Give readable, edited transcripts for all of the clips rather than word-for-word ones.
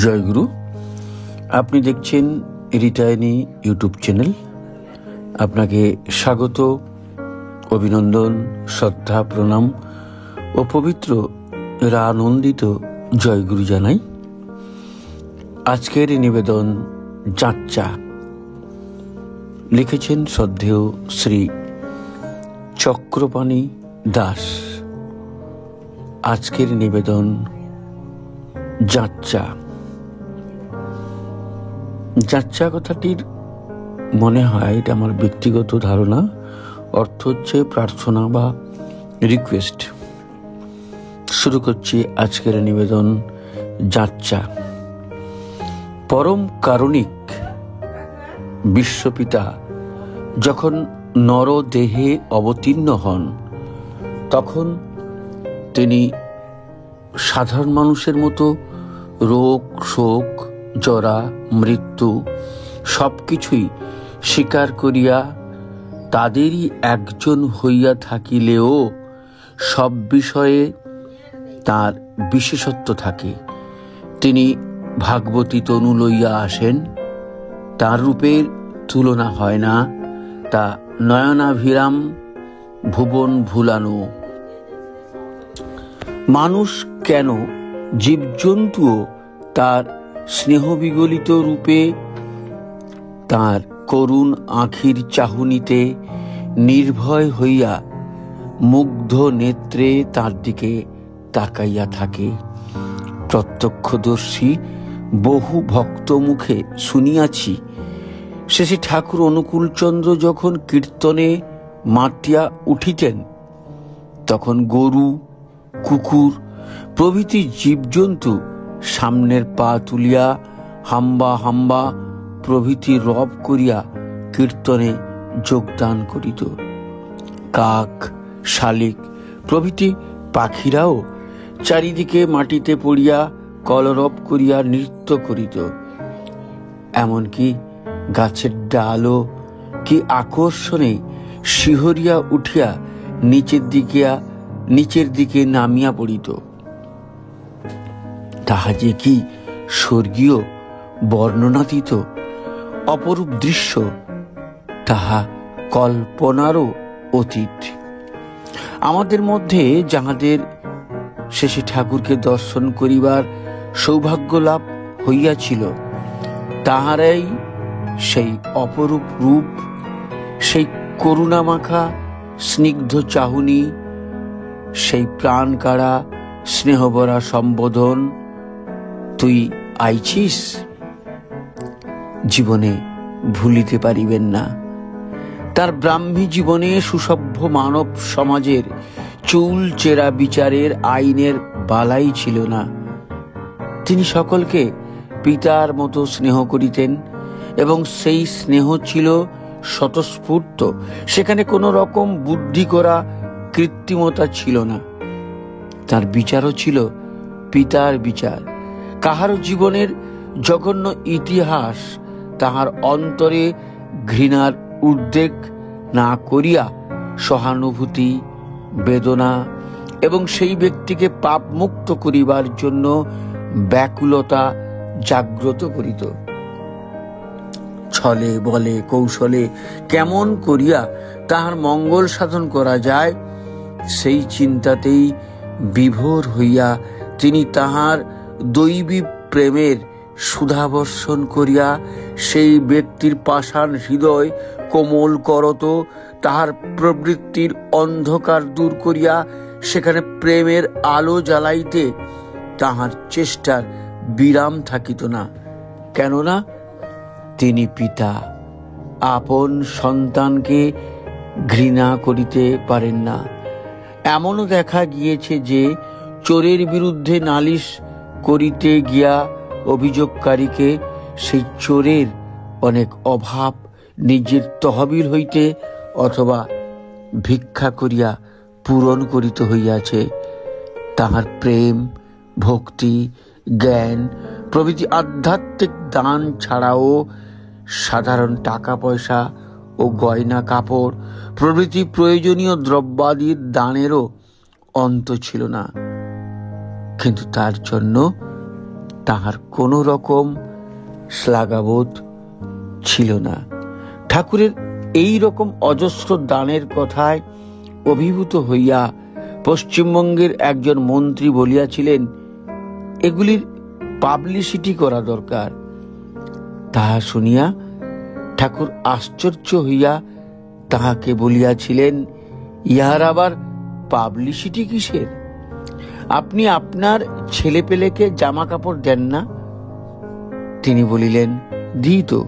জয়গুরু। আপনি দেখছেন রিটাইনি YouTube channel. আপনাকে স্বাগত, অভিনন্দন, শ্রদ্ধা, প্রণাম ও পবিত্র আনন্দিত জয়গুরু জানাই। আজকের নিবেদন যাচ্চা। লিখেছেন শ্রদ্ধেয় শ্রী চক্রপাণি দাস। আজকের নিবেদন যাচ্চা। যাচ্চা কথাটির মনে হয়, এটা আমার ব্যক্তিগত ধারণা, অর্থ হচ্ছে প্রার্থনা বা রিকোয়েস্ট। শুরু করছি আজকের নিবেদন যাচ্চা। পরম কারণিক বিশ্বপিতা যখন নরদেহে অবতীর্ণ হন, তখন তিনি সাধারণ মানুষের মতো রোগ, শোক, জরা, মৃত্যু সবকিছুই স্বীকার করিয়া তাদেরই একজন হইয়া থাকিলেও সব বিষয়ে তার বিশেষত্ব থাকে। তিনি ভাগবতী তনু লইয়া আসেন, তার রূপের তুলনা হয় না, তা নয়নাভিরাম, ভুবন ভুলানো। মানুষ কেন, জীবজন্তুও তার স্নেহবিগলিত রূপে, তার করুণ আখির চাহনিতে নির্ভয় হইয়া মুগ্ধ নেত্রে তার দিকে তাকাইয়া থাকে। প্রত্যক্ষদর্শী বহু ভক্ত মুখে শুনিয়াছি, শেষে ঠাকুর অনুকূলচন্দ্র যখন কীর্তনে মাতিয়া উঠিতেন, তখন গরু, কুকুর প্রভৃতি জীবজন্তু সামনের পা তুলিয়া হাম্বা হাম্বা প্রভৃতি রব করিয়া কীর্তনে যোগদান করিত। কাক, শালিক প্রভৃতি পাখিরাও চারিদিকে মাটিতে পড়িয়া কলরব করিয়া নৃত্য করিত। এমনকি গাছের ডালও কি আকর্ষণে শিহরিয়া উঠিয়া নিচের দিকে নামিয়া পড়িত। তাহা যে কি স্বর্গীয় বর্ণনাতীত অপরূপ দৃশ্য, তাহা কল্পনারও অতীত। আমাদের মধ্যে যাহাদের শেষে ঠাকুরকে দর্শন করিবার সৌভাগ্য লাভ হইয়াছিল, তাহারাই সেই অপরূপ রূপ, সেই করুণামাখা স্নিগ্ধ চাহনি, সেই প্রাণ কাড়া স্নেহভরা সম্বোধন, তুই আইছিস, জীবনে ভুলিতে পারিবেন না। তার ব্রাহ্মী জীবনে সুসভ্য মানব সমাজের চুল চেরা বিচারের আইনের বালাই ছিল না। তিনি সকলকে পিতার মতো স্নেহ করিতেন এবং সেই স্নেহ ছিল স্বতঃস্ফূর্ত। সেখানে কোনো রকম বুদ্ধি করা কৃত্রিমতা ছিল না। তার বিচারও ছিল পিতার বিচার। কাহারও জীবনের জঘন্য ইতিহাস তাহার অন্তরে ঘৃণার উদ্রেক না করিয়া সহানুভূতি, বেদনা এবং সেই ব্যক্তিকে পাপ মুক্ত করিবার জন্য ব্যাকুলতা জাগ্রত করিত। ছলে বলে কৌশলে কেমন করিয়া তাহার মঙ্গল সাধন করা যায়, সেই চিন্তাতেই বিভোর হইয়া তিনি তাহার দৈবী প্রেমের সুধাবর্ষণ করিয়া সেই ব্যক্তির পাষাণ হৃদয় কোমল করত। তাহার প্রবৃত্তির অন্ধকার দূর করিয়া সেখানে প্রেমের আলো জ্বালাইতে তাহার চেষ্টার বিরাম থাকিত না। কেননা তিনি পিতা, আপন সন্তানকে ঘৃণা করিতে পারেন না। এমনও দেখা গিয়েছে যে চোরের বিরুদ্ধে নালিশ করিতে গিয়া অভিযোগকারীকে সেই চোরের অনেক অভাব নিজের তহবিল হইতে অথবা ভিক্ষা করিয়া পূরণ করিতে হইয়াছে। তাহার প্রেম, ভক্তি, জ্ঞান প্রভৃতি আধ্যাত্মিক দান ছাড়াও সাধারণ টাকা পয়সা ও গয়না কাপড় প্রভৃতি প্রয়োজনীয় দ্রব্যাদির দানেরও অন্ত ছিল না। কিন্তু তার জন্য তাহার কোনো রকম শ্লাঘাবোধ ছিল না। ঠাকুরের এই রকম অজস্র দানের কথায় অভিভূত হইয়া পশ্চিমবঙ্গের একজন মন্ত্রী বলিয়াছিলেন, এগুলির পাবলিসিটি করা দরকার। তাহা শুনিয়া ঠাকুর আশ্চর্য হইয়া তাহাকে বলিয়াছিলেন, ইহার আবার পাবলিসিটি কিসের? আপনি আপনার ছেলে পেলেকে জামা কাপড় দেন না? তিনি বলিলেন, দিই তো।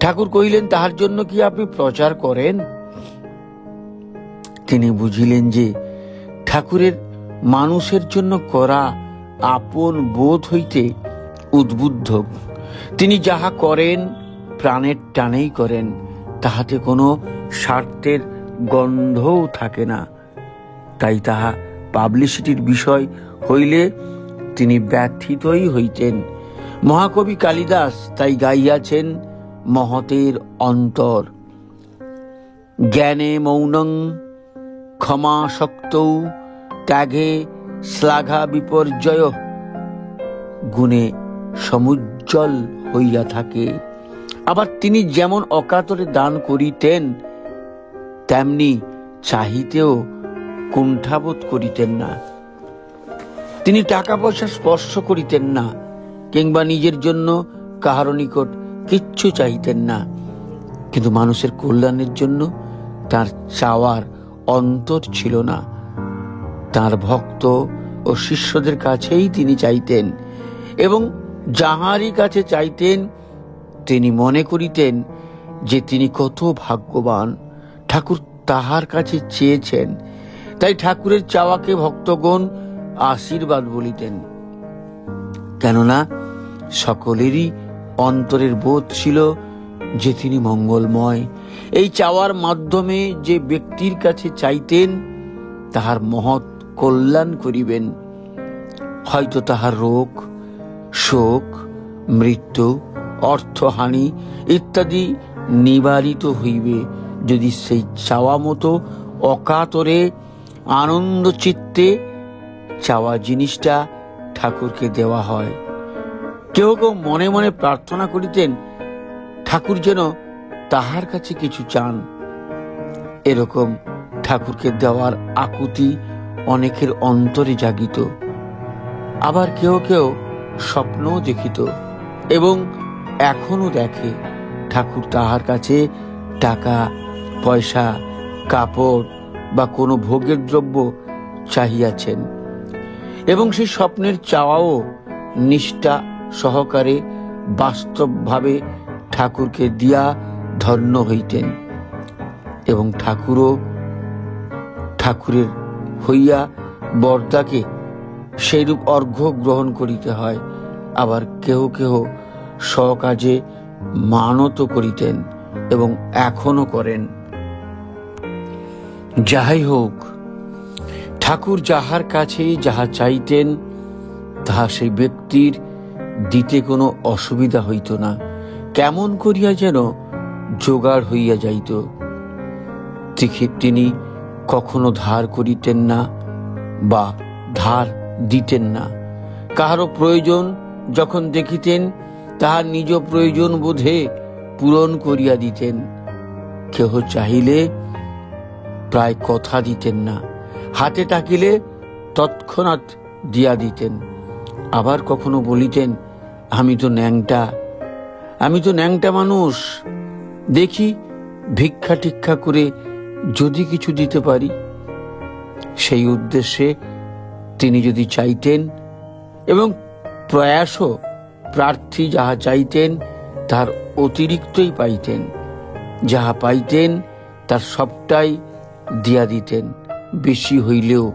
ঠাকুর কহিলেন, তাহার জন্য কি আপনি প্রচার করেন? তিনি বুঝিলেন যে ঠাকুরের মানুষের জন্য করা আপন বোধ হইতে উদ্বুদ্ধ। তিনি যাহা করেন প্রাণের টানেই করেন, তাহাতে কোনো স্বার্থের গন্ধও থাকে না। তাই তাহা পাবলিসিটির বিষয় হইলে তিনি ব্যথিতই হইতেন। মহাকবি কালিদাস তাই গাইয়াছেন, মহতের অন্তর জ্ঞানে মৌনং ক্ষমাসক্তৌ ত্যাগে শ্লাঘা বিপর্যয়, গুণে সমুজ্জ্বল হইয়া থাকে। আবার তিনি যেমন অকাতরে দান করিতেন, তেমনি চাহিতেও কুণ্ঠাবোধ করিতেন না। তিনি টাকা পয়সা স্পর্শ করিতেন না, কিংবা নিজের জন্য কাহারো নিকট কিচ্ছু চাইতেন না। কিন্তু মানুষের কল্যাণের জন্য তার চাওয়ার অন্তর ছিল না। তার ভক্ত ও শিষ্যদের কাছেই তিনি চাইতেন, এবং যাহারই কাছে চাইতেন তিনি মনে করিতেন যে তিনি কত ভাগ্যবান, ঠাকুর তাহার কাছে চেয়েছেন। তাই ঠাকুরের চাওয়াকে ভক্তগণ আশীর্বাদ বলিতেন, কেননা সকলেরই অন্তরের বোধ ছিল যে তিনি মঙ্গলময়। এই চাওয়ার মাধ্যমে যে ব্যক্তির কাছে চাইতেন তাহার মহৎ কল্যাণ করিবেন। হয়তো তাহার রোগ, শোক, মৃত্যু, অর্থহানি ইত্যাদি নিবারিত হইবে যদি সেই চাওয়া মতো অকাতরে আনন্দ চিত্তে চাওয়া জিনিসটা ঠাকুরকে দেওয়া হয়। কেউ কেউ মনে মনে প্রার্থনা করিতেন ঠাকুর যেন তাহার কাছে কিছু চান। এরকম ঠাকুরকে দেওয়ার আকুতি অনেকের অন্তরে জাগিত। আবার কেউ কেউ স্বপ্নও দেখিত এবং এখনো দেখে ঠাকুর তাহার কাছে টাকা পয়সা, কাপড় বা কোনো ভোগের দ্রব্য চাহিয়াছেন, এবং সেই স্বপ্নের চাওয়াও নিষ্ঠা সহকারে বাস্তবভাবে ঠাকুরকে দিয়া ধন্য হইতেন, এবং ঠাকুরও ঠাকুরের হইয়া বরদাকে সেইরূপ অর্ঘ্য গ্রহণ করিতে হয়। আবার কেহ কেহ স্বকাজে মানত করিতেন এবং এখনো করেন। যাহাই হোক, ঠাকুর যাহার কাছে যাহা চাইতেন তাহা সেই ব্যক্তির দিতে কোনো অসুবিধা হইত না। কেমন করিয়া যেন জোগাড় হইয়া যাইত। তিনি কখনো ধার করিতেন না বা ধার দিতেন না। কাহারও প্রয়োজন যখন দেখিতেন তাহার নিজ প্রয়োজন বোধে পূরণ করিয়া দিতেন। কেহ চাহিলে প্রায় কথা দিতেন না, হাতে থাকিলে তৎক্ষণাৎ দিয়া দিতেন। আবার কখনো বলিতেন, আমি তো ন্যাংটা মানুষ, দেখি ভিক্ষা টিক্ষা করে যদি কিছু দিতে পারি। সেই উদ্দেশ্যে তিনি যদি চাইতেন এবং প্রয়াসও প্রার্থী যাহা চাইতেন তার অতিরিক্তই পাইতেন। যাহা পাইতেন তার সবটাই দিয়া দিতেন, বেশি হইলেও।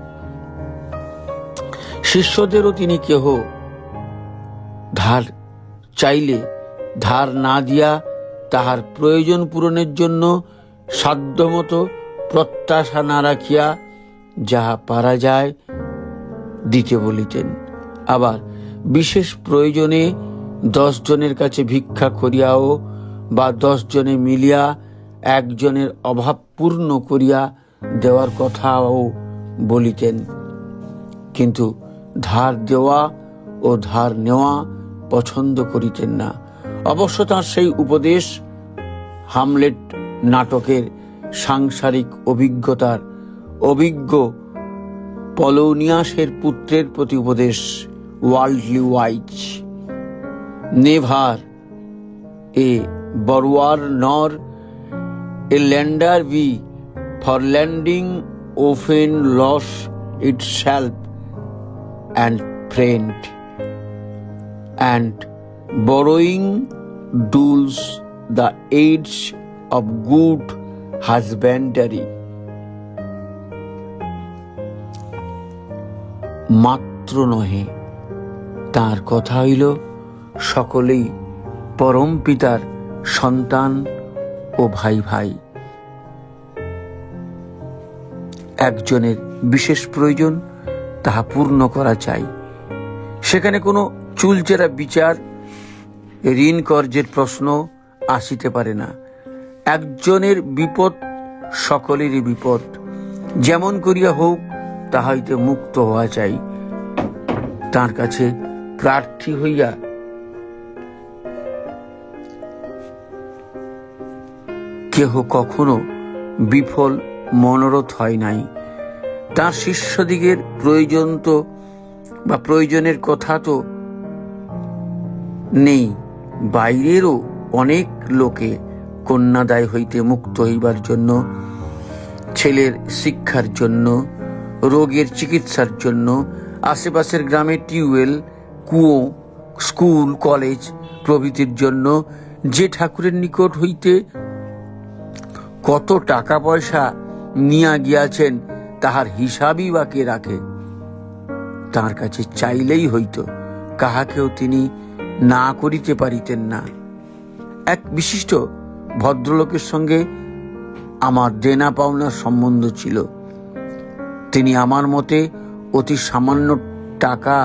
শিষ্যদেরও তিনি কেহ ধার চাইলে ধার না দিয়া তাহার প্রয়োজন পূরণের জন্য সাধ্যমতো প্রত্যাশা না রাখিয়া যাহা পারা যায় দিতে বলিতেন। আবার বিশেষ প্রয়োজনে 10 জনের কাছে ভিক্ষা করিয়াও বা 10 জনে মিলিয়া একজনের অভাব পূর্ণ করিয়া দেওয়ার কথাও বলিতেন। কিন্তু ধার দেওয়া ও ধার নেওয়া পছন্দ করিতেন না। অবশ্য তাঁর সেই উপদেশ হামলেট নাটকের সাংসারিক অভিজ্ঞতার অভিজ্ঞ পলোনিয়াসের পুত্রের প্রতি উপদেশ, worldly wise, never a borrower nor a lender be for lending often loss itself and friend, and borrowing dulls the aids of good husbandry. মাত্র নহে, তার কথা হইল সকলেই পরম পিতার সন্তান ও ভাই ভাই। একজনের বিশেষ প্রয়োজন, তাহা পূর্ণ করা চাই। সেখানে কোনো চুলচেরা বিচার, ঋণ কর্যের প্রশ্ন আসিতে পারে না। একজনের বিপদ সকলেরই বিপদ, যেমন করিয়া হোক তাহা হইতে মুক্ত হওয়া চাই। তার কাছে প্রার্থী হইয়া কেহ কখনো বিফল মনোরথ হয় নাই। তার শিষ্যদিগের প্রয়োজন তো বা প্রয়োজনের কথা তো নেই, বাইরেরও অনেক লোকে কন্যাদায় হইতে মুক্ত হইবার জন্য, ছেলের শিক্ষার জন্য, রোগের চিকিৎসার জন্য, আশেপাশের গ্রামে টিউবওয়েল, কুয়ো, স্কুল, কলেজ প্রভৃতির জন্য যে ঠাকুরের নিকট হইতে কত টাকা পয়সা নিয়া গিয়াছেন তাহার হিসাবই বা কে রাখে? তার কাছে চাইলেই হইত, কাহাকেও তিনি না করিতে পারিতেন না। এক বিশিষ্ট ভদ্রলোকের সঙ্গে আমার দেনা পাওনার সম্বন্ধ ছিল। তিনি আমার মতে অতি সামান্য টাকা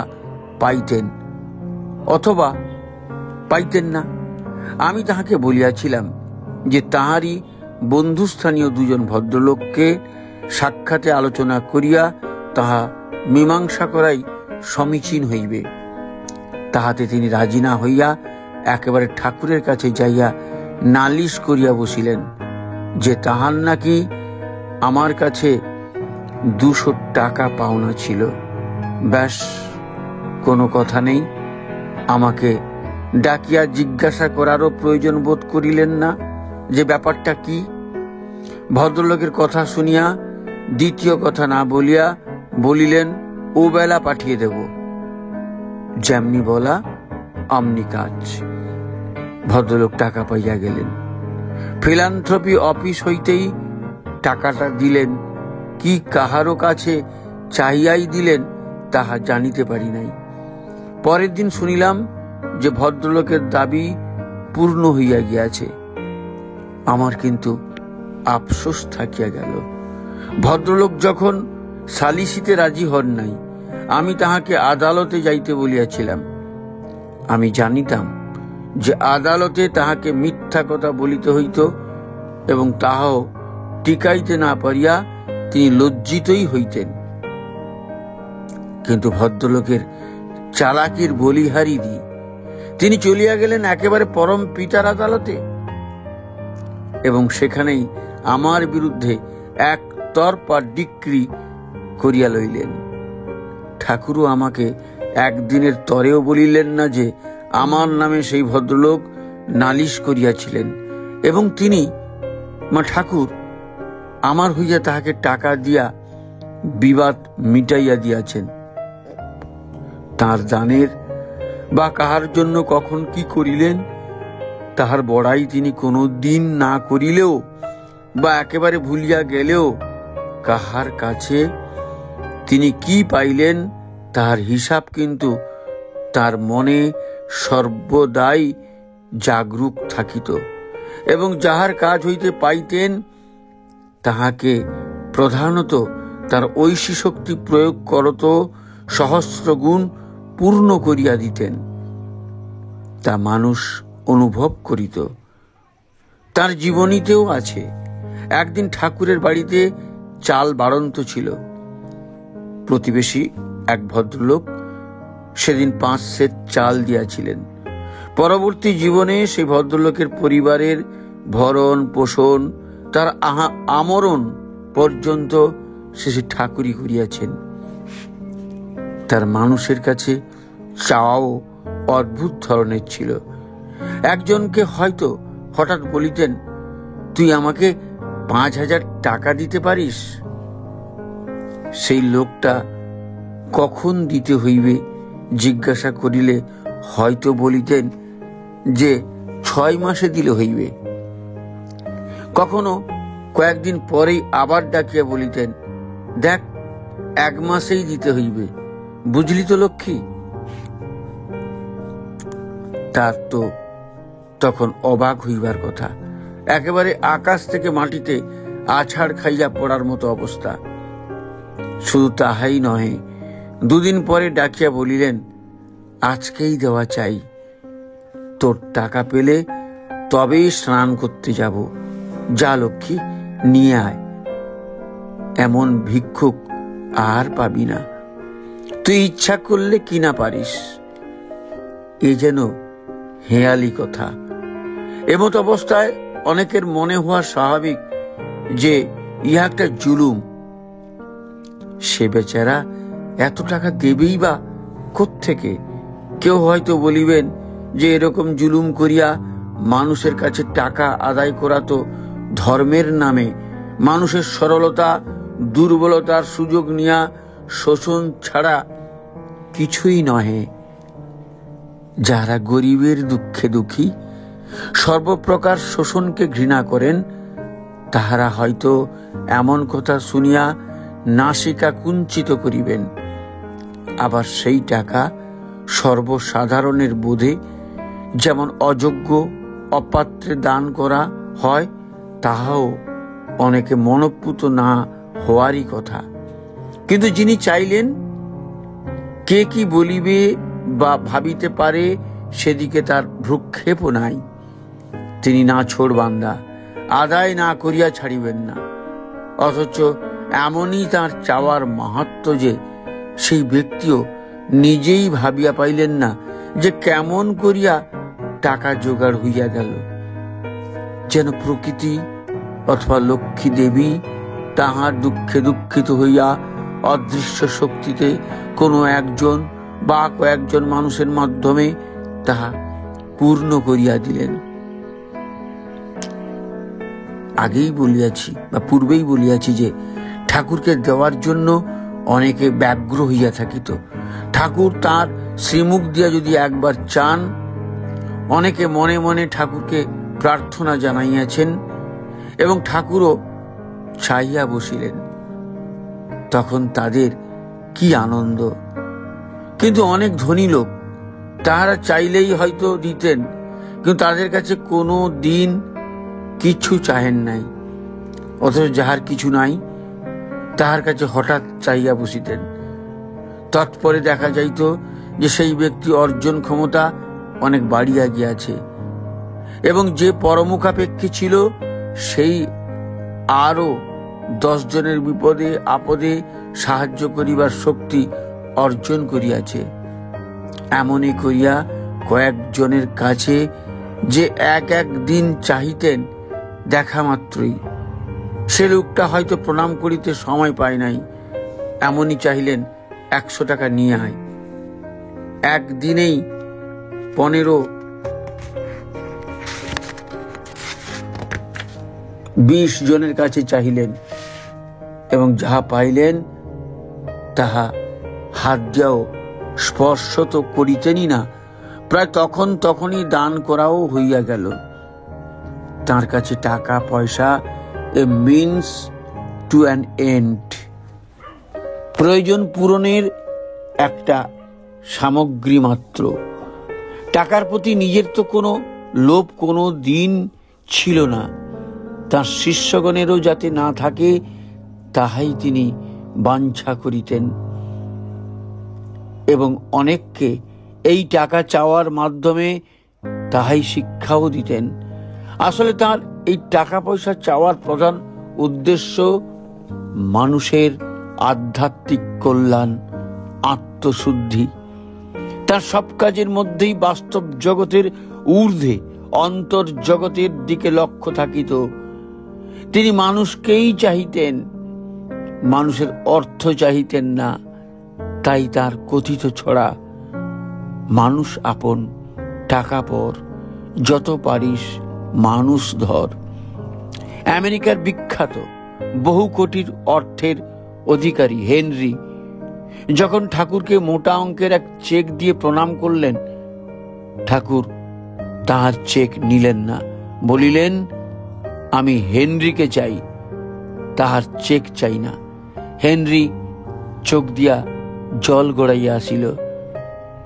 পাইতেন অথবা পাইতেন না। আমি তাহাকে বলিয়াছিলাম যে তাহারই বন্ধুস্থানীয় দুজন ভদ্রলোককে সাক্ষাতে আলোচনা করিয়া তাহা মীমাংসা করাই সমীচীন হইবে। তাহাতে তিনি রাজি না হইয়া একেবারে ঠাকুরের কাছে যাইয়া নালিশ করিয়া বসিলেন যে তাহার নাকি আমার কাছে 200 টাকা পাওনা ছিল। ব্যাস, কোনো কথা নেই। আমাকে ডাকিয়া জিজ্ঞাসা করারও প্রয়োজন বোধ করিলেন না যে ব্যাপারটা কি। ভদ্রলোকের কথা শুনিয়া দ্বিতীয় কথা না বলিয়া বলিলেন, ও বেলা পাঠিয়ে দেব। যেমনি বলা অমনি কাজ। ভদ্রলোক টাকা পাইয়া গেলেন। ফিলান্থ্রপি অফিস হইতেই টাকাটা দিলেন, কি কাহারও কাছে চাহিয়াই দিলেন তাহা জানিতে পারি নাই। পরের দিন শুনিলাম যে ভদ্রলোকের দাবি পূর্ণ হইয়া গিয়াছে। আমার কিন্তু আফসোস থাকিয়া গেল। ভদ্রলোক যখন সালিসিতে রাজি হন নাই, আমি তাহাকে আদালতে যাইতে বলিয়াছিলাম। আমি জানিতাম যে আদালতে তাহাকে মিথ্যা কথা বলিতে হইত এবং তাহাও টিকাইতে না পারিয়া তিনি লজ্জিতই হইতেন। কিন্তু ভদ্রলোকের চালাকির বলিহারি দি তিনি চলিয়া গেলেন একেবারে পরম পিতার আদালতে এবং সেখানেই আমার বিরুদ্ধে একতরফা ডিক্রি করিয়া লইলেন। ঠাকুরও আমাকে একদিনের তরেও বলিলেন না যে আমার নামে সেই ভদ্রলোক নালিশ করিয়াছিলেন এবং তিনি ঠাকুর আমার হইয়া তাহাকে টাকা দিয়া বিবাদ মিটাইয়া দিয়াছেন। তার দানের বা কাহার জন্য কখন কি করিলেন তাহার বড়াই তিনি কোনো দিন না করিলেও বা একেবারে ভুলিয়া গেলেও কাহার কাছে তিনি কি পাইলেন তাহার হিসাব কিন্তু তার মনে সর্বদাই জাগরুক থাকিত এবং যাহার কাজ হইতে পাইতেন তাহাকে প্রধানত তার ঐশী শক্তি প্রয়োগ করত সহস্র গুণ পূর্ণ করিয়া দিতেন। তা মানুষ অনুভব করিত। তার জীবনীতেও আছে। একদিন ঠাকুরের বাড়িতে চাল বাড়ন্ত ছিল। প্রতিবেশী এক ভদ্রলোক সেদিন 5 সের চাল দিয়াছিলেন। পরবর্তী জীবনে সেই ভদ্রলোকের পরিবারের ভরণ পোষণ, তার আমরণ পর্যন্ত সে ঠাকুরই করিয়াছেন। তার মানুষের কাছে চাওয়াও অদ্ভুত ধরনের ছিল। একজনকে হয়তো হঠাৎ বলিতেন, তুই আমাকে 5,000 টাকা দিতে পারিস? সেই লোকটা কখন দিতে হইবে জিজ্ঞাসা করিলে হয়তো বলিতেন যে 6 মাসে দিলে হইবে। কখনো কয়েকদিন পরেই আবার ডাকিয়া বলিতেন, দেখ 1 মাসেই দিতে হইবে, বুঝলি তো লক্ষ্মী? তার তো তখন অবাক হইবার কথা। একেবারে আকাশ থেকে মাটিতে আছাড় খাইয়া পড়ার মতো অবস্থা। শুধু তাহাই নহে, 2 দিন পরে ডাকিয়া বলিলেন, আজকেই দেওয়া চাই, তোর টাকা পেলে তবেই স্নান করতে যাব, যা লক্ষ্মী নিয়ে আয়, এমন ভিক্ষুক আর পাবি না, তুই ইচ্ছা করলে কিনা পারিস। এ যেন হেয়ালি কথা। এমত অবস্থায় অনেকের মনে হওয়া স্বাভাবিক যে ইহা একটা জুলুম। সে বেচারা এত টাকা দেবেই বা কোত্থেকে? কেউ হয়তো বলিবেন যে এরকম জুলুম করিয়া মানুষের কাছে টাকা আদায় করা তো ধর্মের নামে মানুষের সরলতা দুর্বলতার সুযোগ নিয়া শোষণ ছাড়া কিছুই নহে। যারা গরিবের দুঃখে দুঃখী, সর্বপ্রকার শোষণকে ঘৃণা করেন, তাহারা হয়তো এমন কথা শুনিয়া নাসিকা কুঞ্চিত করিবেন। আবার সেই টাকা সর্বসাধারণের বোধে যেমন অযোগ্য অপাত্রে দান করা হয়, তাহাও অনেকে মনঃপূত না হওয়ারই কথা। কিন্তু যিনি চাইলেন কে কি বলিবে বা ভাবিতে পারে সেদিকে তার ভ্রুক্ষেপও নাই। তিনি নাছোড় বান্দা, আদায় না করিয়া ছাড়িবেন না। অথচ এমনই তার চাওয়ার মাহাত্ম্য যে সেই ব্যক্তিও নিজেই ভাবিয়া পাইলেন না যে কেমন করিয়া টাকা জোগাড় হইয়া গেল। যেন প্রকৃতি অথবা লক্ষ্মী দেবী তাহার দুঃখে দুঃখিত হইয়া অদৃশ্য শক্তিতে কোনো একজন বা কয়েকজন মানুষের মাধ্যমে তাহা পূর্ণ করিয়া দিলেন। আগেই বলিয়াছি বা পূর্বেই বলিয়াছি যে ঠাকুরকে দেওয়ার জন্য অনেকে ব্যগ্র হইয়া থাকিত। ঠাকুর তার শ্রীমুখ দিয়া যদি একবার চান, অনেকে মনে মনে ঠাকুরকে প্রার্থনা জানাইয়াছেন এবং ঠাকুরও চাইয়া বসিলেন। তখন তাদের কি আনন্দ! কিন্তু অনেক ধনী লোক, তাহারা চাইলেই হয়তো দিতেন, কিন্তু তাদের কাছে কোনো দিন কিছু চাহেন নাই। অথচ যাহার কিছু নাই, তাহার কাছে হঠাৎ চাইয়া বসিতেন। তৎপরে দেখা যাইত যে সেই ব্যক্তি অর্জন ক্ষমতা অনেক বাড়িয়া গিয়াছে এবং যে পরমুখাপেক্ষী ছিল সেই আরো 10 জনের বিপদে আপদে সাহায্য করিবার শক্তি অর্জন করিয়াছে। এমনই করিয়া কয়েকজনের কাছে যে এক দিন চাহিতেন, দেখা মাত্রই সে লোকটা হয়তো প্রণাম করিতে সময় পায় নাই, এমনই চাহিলেন 100 টাকা নিয়ে আয়। একদিনেই 15-20 জনের কাছে চাহিলেন এবং যাহা পাইলেন তাহা হাত দিয়াও স্পর্শ তো করিতেনই না, প্রায় তখনই দান করাও হইয়া গেল। তার কাছে টাকা পয়সা a means to an end, প্রয়োজন পূরণের একটা সামগ্রী মাত্র। টাকার প্রতি নিজের তো কোনো লোভ কোনো দিন ছিল না। তার শিষ্যগণেরও যাতে না থাকে তাহাই তিনি বাঞ্ছা করিতেন এবং অনেককে এই টাকা চাওয়ার মাধ্যমে তাহাই শিক্ষাও দিতেন। আসলে তার এই টাকা পয়সা চাওয়ার প্রধান উদ্দেশ্য মানুষের আধ্যাত্মিক কল্যাণ, আত্মশুদ্ধি। তার সব কাজের মধ্যেই বাস্তব জগতের ঊর্ধ্বে অন্তর্জগতের দিকে লক্ষ্য থাকিত। তিনি মানুষকেই চাহিতেন, মানুষের অর্থ চাহিতেন না। তাই তার কথিত ছড়া, মানুষ আপন টাকা পর, যত পারিস মানুষ ধর। আমেরিকার বিখ্যাত বহু কোটির অর্থের অধিকারী হেনরি যখন ঠাকুরকে মোটা অঙ্কের এক চেক দিয়ে প্রণাম করলেন, ঠাকুর তাহার চেক নিলেন না, বলিলেন, আমি হেনরিকে চাই, তাহার চেক চাই না। হেনরি চোখ দিয়া জল গড়াইয়া আসিল।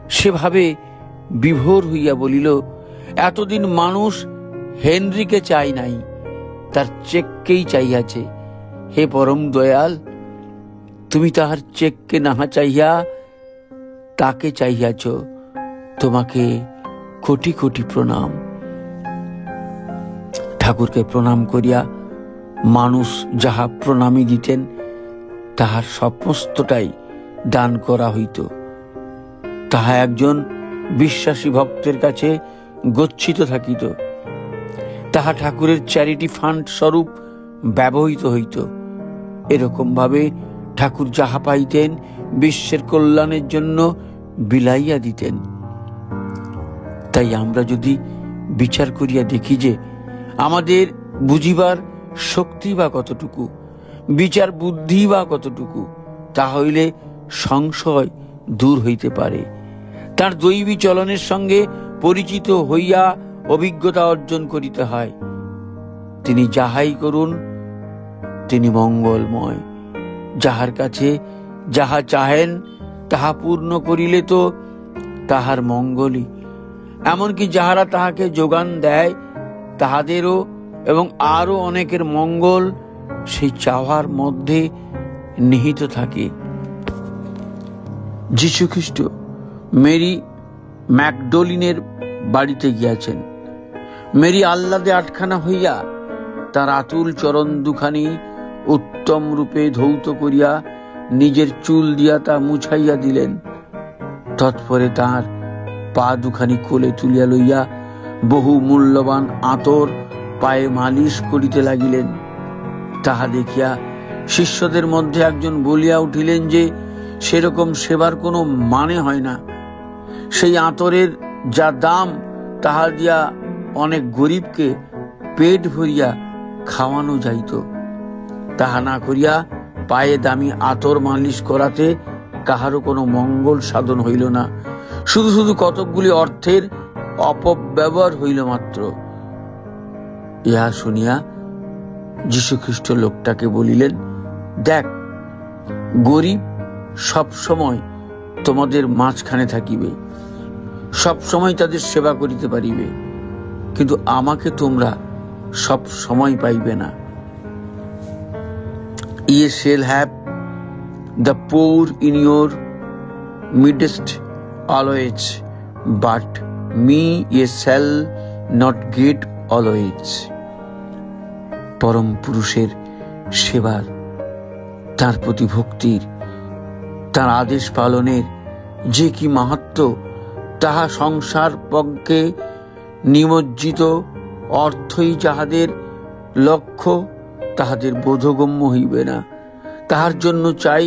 সেভাবে বিভোর হইয়া বলিল, এতদিন মানুষ হেনরিকে চাই নাই, তার চেককেই চাইয়াছে। হে পরম দয়াল, তুমি তাহার চেককে না চাইয়া তাকে চাইয়াছ। তোমাকে কোটি কোটি প্রণাম। ঠাকুরকে প্রণাম করিয়া মানুষ যাহা প্রণামী দিতেন, তাহার সমস্তটাই দান করা হইত। তাহা একজন বিশ্বাসী ভক্তের কাছে গচ্ছিত থাকিত। তাহা ঠাকুরের চ্যারিটি ফান্ড স্বরূপ ব্যবহৃত হইত। এরকম ভাবে ঠাকুর যাহা পাইতেন বিশ্বের কল্যাণের জন্য বিলাইয়া দিতেন। তাই আমরা যদি বিচার করিয়া দেখি যে আমাদের বুঝিবার শক্তি বা কতটুকু, বিচার বুদ্ধি বা কতটুকু, তা হইলে সংশয় দূর হইতে পারে। তার দৈবী চলনের সঙ্গে পরিচিত হইয়া অভিজ্ঞতা অর্জন করিতে হয়। তিনি যাহাই করুন, তিনি মঙ্গলময়। যাহার কাছে যাহা চাহেন তাহা পূর্ণ করিলে তো তাহার মঙ্গলই। এমনকি যাহারা তাহাকে যোগান দেয়, তাহাদেরও এবং আরো অনেকের মঙ্গল সেই চাওয়ার মধ্যে নিহিত থাকে। যীশু খ্রিস্ট মেরি ম্যাকডোলিনের বাড়িতে গিয়াছেন। মেরি আহ্লাদে আটখানা হইয়া তার আতুল চরণ দুখানি উত্তম রূপে ধৌত করিয়া নিজের চুল দিয়া তা মুছাইয়া দিলেন। তৎপরে তাহার পা দুখানি কোলে তুলিয়া লইয়া বহু মূল্যবান আতর পায়ে মালিশ করিতে লাগিলেন। তাহা দেখিয়া শিষ্যদের মধ্যে একজন বলিয়া উঠিলেন যে সেরকম সেবার কোনো মানে হয় না। সেই আতরের যা দাম, তাহা দিয়া অনেক গরিবকে পেট ভরিয়া খাওয়ানো যাইত। তাহা না করিয়া পায়ে দামি আতর মালিশ করাতে কাহারও কোনো মঙ্গল সাধন হইল না, শুধু শুধু কতকগুলি অর্থের অপব্যবহার হইল মাত্র। ইহা শুনিয়া যীশু খ্রিস্ট লোকটাকে বলিলেন, দেখ, গরিব সব সময় তোমাদের মাঝখানে থাকিবে, সব সময় তাদের সেবা করিতে পারিবে, কিন্তু আমাকে তোমরা সব সময় পাইবে না। Ye shall have the poor in your midst always, but me ye shall not get always. পরম পুরুষের সেবার, তার প্রতি ভক্তির, তার আদেশ পালনের যে কি মাহাত্ম্য, তাহা সংসার পক্ষে নিমজ্জিত অর্থই যাহাদের লক্ষ্য, তাহাদের বোধগম্য হইবে না। তাহার জন্য চাই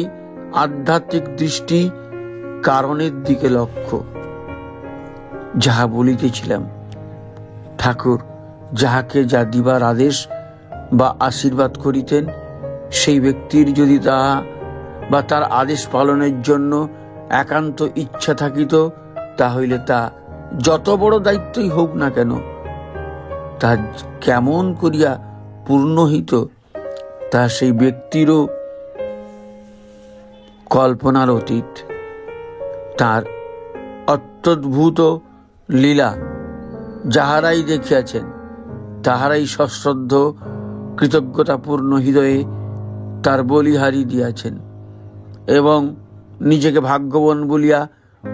আধ্যাত্মিক দৃষ্টি, কারণের দিকে লক্ষ্য। যাহা বলিতেছিলাম, ঠাকুর যাহাকে যা দিবার আদেশ বা আশীর্বাদ করিতেন, সেই ব্যক্তির যদি তাহা বা তার আদেশ পালনের জন্য একান্ত ইচ্ছা থাকিত, তাহলে তা যত বড় দায়িত্বই হোক না কেন, তা কেমন করিয়া পূর্ণ হইত, তা সেই ব্যক্তিরও কল্পনার অতীত। তার অত্যদ্ভুত লীলা যাহারাই দেখিয়াছেন, তাহারাই সশ্রদ্ধ কৃতজ্ঞতাপূর্ণ হৃদয়ে তার বলিহারি দিয়াছেন এবং নিজেকে ভাগ্যবান বলিয়া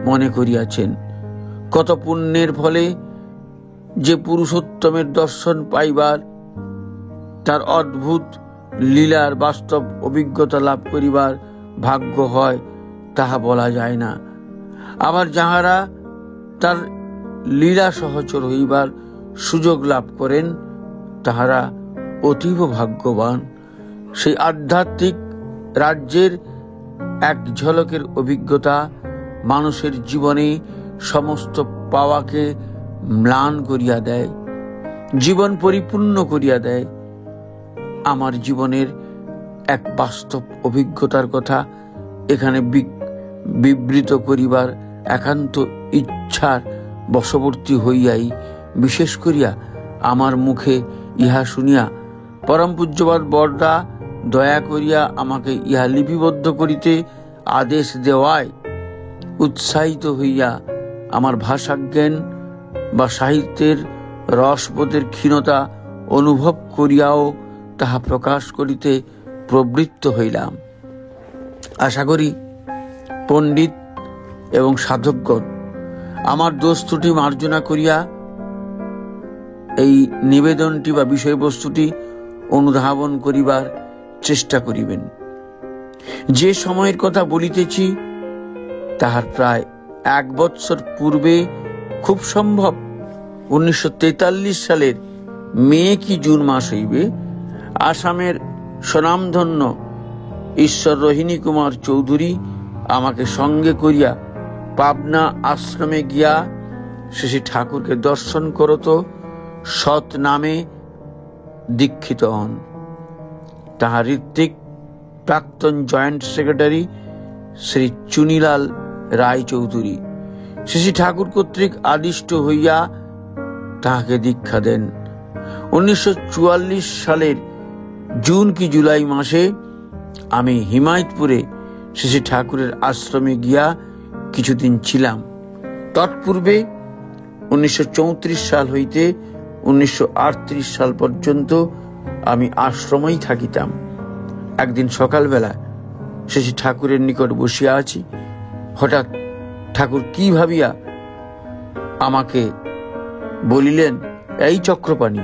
মনে করিয়াছেন। কত পুণ্যের ফলে যে পুরুষোত্তমের দর্শন পাইবার, তার অদ্ভুত লীলার বাস্তব অভিজ্ঞতা লাভ করিবার ভাগ্য হয়, তাহা বলা যায় না। আবার যাহারা তার লীলা সহচর হইবার সুযোগ লাভ করেন, তাহারা অতীব ভাগ্যবান। সেই আধ্যাত্মিক রাজ্যের এক ঝলকের অভিজ্ঞতা মানুষের জীবনে সমস্ত পাওয়াকে ম্লান করিয়া দেয়, জীবন পরিপূর্ণ করিয়া দেয়। আমার জীবনের এক বাস্তব অভিজ্ঞতার কথা এখানে বিবৃত করিবার একান্ত ইচ্ছার বশবর্তী হইয়াই বিশেষ করিয়া আমার মুখে ইহা শুনিয়া পরম পূজ্যপাদ বরদা দয়া করিয়া আমাকে ইহা লিপিবদ্ধ করিতে আদেশ দেওয়ায় উৎসাহিত হইয়া আমার ভাষাজ্ঞান বা সাহিত্যের রসবোধের ক্ষীণতা অনুভব করিয়াও তাহা প্রকাশ করিতে প্রবৃত্ত হইলাম। আশা করি পণ্ডিত এবং সাধকগণ আমার দোষ ত্রুটি মার্জনা করিয়া এই নিবেদনটি বা বিষয়বস্তুটি অনুধাবন করিবার চেষ্টা করিবেন। যে সময়ের কথা বলিতেছি তাহার প্রায় 1 বৎসর পূর্বে, খুব সম্ভব 1943 সালের মে কি জুন মাস হইবে, আসামের স্বনামধন্য ঈশ্বর রোহিণী কুমার চৌধুরী আমাকে সঙ্গে করিয়া পাবনা আশ্রমে গিয়া শ্রী ঠাকুরকে দর্শন করত সৎ নামে দীক্ষিত হন। তাহার ঋত্বিক প্রাক্তন জয়েন্ট সেক্রেটারি শ্রী চুনিলাল রায় চৌধুরী শ্রী ঠাকুর কর্তৃক আদিষ্ট হইয়া তাহাকে দীক্ষা দেন। 1944 সালের জুন কি জুলাই মাসে আমি হিমায়তপুরে শ্রী ঠাকুরের আশ্রমে গিয়া কিছুদিন ছিলাম। তৎপূর্বে 1934 সাল হইতে 1938 সাল পর্যন্ত আমি আশ্রমেই থাকিতাম। একদিন সকালবেলা শ্রী ঠাকুরের নিকট বসিয়া আছি, হঠাৎ ঠাকুর কি ভাবিয়া আমাকে বলিলেন, এই চক্রপাণি,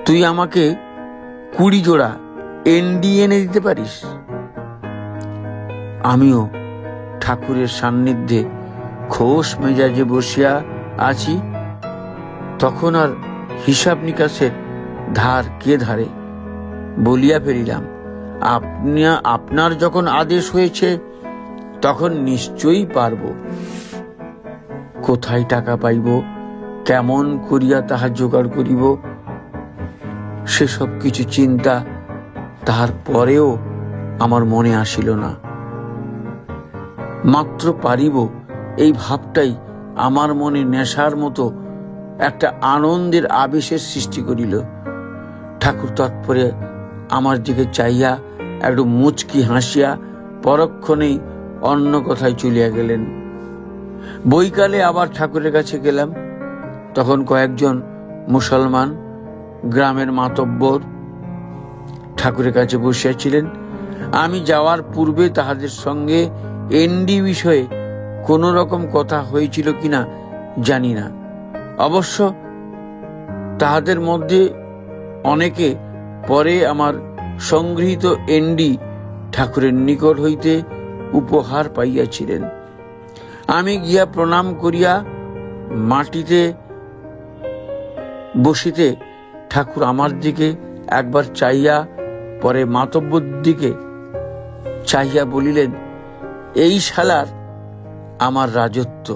তুই আমাকে 20 জোড়া এনডি এনে দিতে পারিস? আমিও ঠাকুরের সান্নিধ্যে খোশ মেজাজে বসিয়া আছি, তখন আর হিসাব নিকাশের ধার কে ধারে, বলিয়া ফেলিলাম, আপনার যখন আদেশ হয়েছে তখন নিশ্চয়ই পারব। কোথায় টাকা পাইব, কেমন করিয়া তাহা জোগাড় করিব, সেসব কিছু চিন্তা তাহার পরেও আমার মনে আসিল না। মাত্র পারিব এই ভাবটাই আমার মনে নেশার মতো একটা আনন্দের আবেশের সৃষ্টি করিল। ঠাকুর তৎপরে আমার দিকে চাইয়া একটু মুচকি হাসিয়া পরক্ষণেই অন্য কথায় চলিয়া গেলেন। বৈকালে আবার ঠাকুরের কাছে গেলাম। তখন কয়েকজন মুসলমান গ্রামের মাতব্বর ঠাকুরের কাছে বসিয়াছিলেন। আমি যাওয়ার পূর্বে তাহাদের সঙ্গে এনডি বিষয়ে কোন রকম কথা হয়েছিল কিনা জানি না। অবশ্য তাহাদের মধ্যে অনেকে পরে আমার সংগৃহীত এনডি ঠাকুরের নিকট হইতে উপহার পাইয়াছিলেন। আমি গিয়া প্রণাম করিয়া মাটিতে বসিতে ঠাকুর আমার দিকে একবার চাইয়া পরে মাতব্বর দিকে চাইয়া বলিলেন, এই শালার আমার রাজত্ব,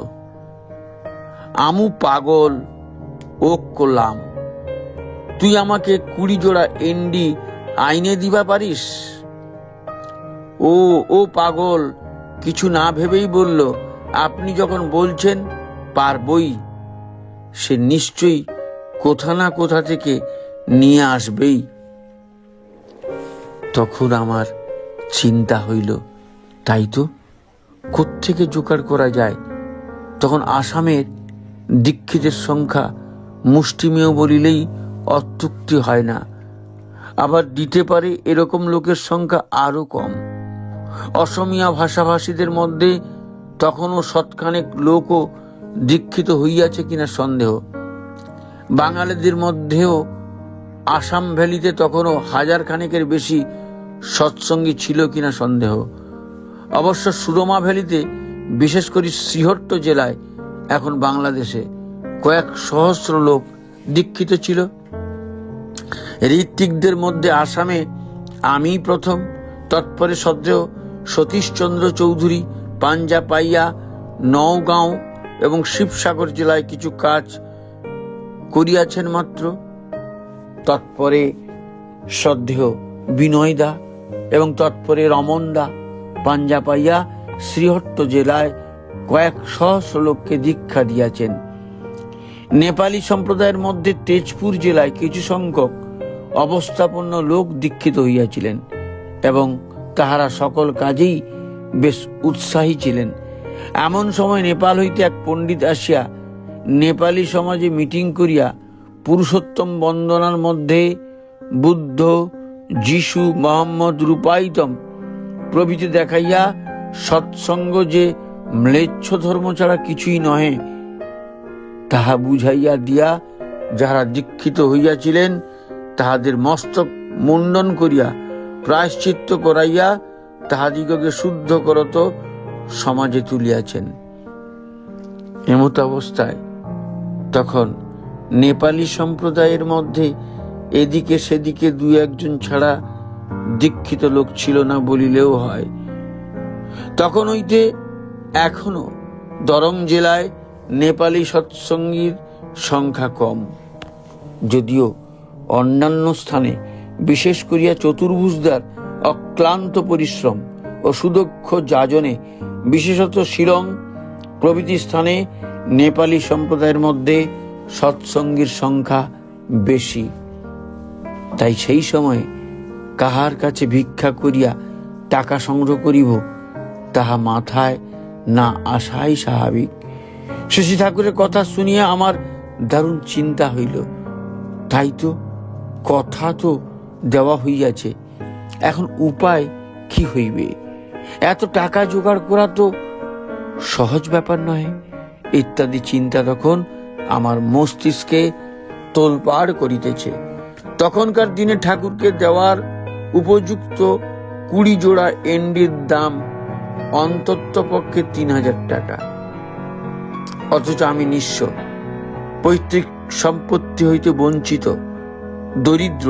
আমু পাগল ও করলাম, তুই আমাকে 20 জোড়া এনডি আইনে দিবা পারিস? ও পাগল কিছু না ভেবেই বলল, আপনি যখন বলছেন পারবই, সে নিশ্চয়ই কোথা না কোথা থেকে নিয়ে আসবেই। তখন আমার চিন্তা হইল, তাই তো, কোত্থেকে জোগাড় করা যায়? তখন আসামের দীক্ষিতের সংখ্যা মুষ্টিমেয় বলিলেই অত্যুক্তি হয় না। আবার দিতে পারে এরকম লোকের সংখ্যা আরো কম। অসমিয়া ভাষাভাষীদের মধ্যে তখনও শতখানেক লোকও দীক্ষিত হইয়াছে কিনা সন্দেহ। বাঙালিদের মধ্যেও আসাম ভ্যালিতে তখনও 1000 খানেকের বেশি সৎসঙ্গী ছিল কিনা সন্দেহ। অবশ্য সুরমা ভ্যালিতে, বিশেষ করে শ্রীহট্ট জেলায় এখন বাংলাদেশে কয়েক সহস্র লোক দীক্ষিত ছিল। ঋত্বিকদের মধ্যে আসামে আমি প্রথম, তৎপরে শ্রদ্ধেয় সতীশচন্দ্র চৌধুরী পাঞ্জাপাইয়া, নওগাঁও এবং শিবসাগর জেলায় কিছু কাজ করিয়াছেন মাত্র। তৎপরে শ্রদ্ধেয় বিনয় দা এবং তৎপরে রমন দা পাঞ্জাপাইয়া শ্রীহট্ট জেলায় কয়েক সহস্র লোককে দীক্ষা দিয়াছেন। নেপালি সম্প্রদায়ের মধ্যে তেজপুর জেলায় কিছু সংখ্যক অবস্থাপন্ন লোক দীক্ষিত হইয়াছিলেন এবং তাহারা সকল কাজেই বেশ উৎসাহী ছিলেন। এমন সময় নেপাল হইতে এক পণ্ডিত আসিয়া নেপালি সমাজে মিটিং করিয়া পুরুষোত্তম বন্দনার মধ্যে বুদ্ধ, যিশু, মোহাম্মদ রূপায়িতম প্রভৃতি দেখাইয়া সৎসঙ্গ যে ম্লেচ্ছ ধর্ম ছাড়া কিছুই নহে তাহা বুঝাইয়া দিয়া যাহারা দীক্ষিত হইয়াছিলেন তাহাদের মস্তক মুন্ডন করিয়া প্রায়শ্চিত্ত করাইয়া তাহাদিগকে শুদ্ধ করত সমাজে তুলিয়াছেন। এমত অবস্থায় তখন নেপালি সম্প্রদায়ের মধ্যে এদিকে সেদিকে দু একজন ছাড়া দীক্ষিত লোক ছিল না বলিলেও হয়। তখন হইতে এখনো দরং জেলায় নেপালি সৎসঙ্গীর সংখ্যা কম, যদিও অন্যান্য স্থানে বিশেষ করিয়া চতুর্ভুজদার অক্লান্ত পরিশ্রম ও সুদক্ষ যাজনে, বিশেষত শিলং প্রভৃতি স্থানে নেপালি সম্প্রদায়ের মধ্যে সৎসঙ্গীর সংখ্যা বেশি। তাই সেই সময় কাহার কাছে ভিক্ষা করিয়া টাকা সংগ্রহ করিব তাহা মাথায় না আসাই স্বাভাবিক। শশী ঠাকুরের কথা শুনিয়া আমার দারুণ চিন্তা হইল। তাই তো, কথা তো দেওয়া হইয়াছে, এখন উপায় কি হইবে? এত টাকা জোগাড় করা তো সহজ ব্যাপার নয় ইত্যাদি চিন্তা তখন আমার মস্তিষ্কে তোলপাড় করিতেছে। তখনকার দিনে ঠাকুরকে দেওয়ার উপযুক্ত 20 জোড়া এন্ডির দাম অন্তত পক্ষে 3000 টাকা। অথচ আমি নিঃস্ব, পৈতৃক সম্পত্তি হইতে বঞ্চিত, দরিদ্র।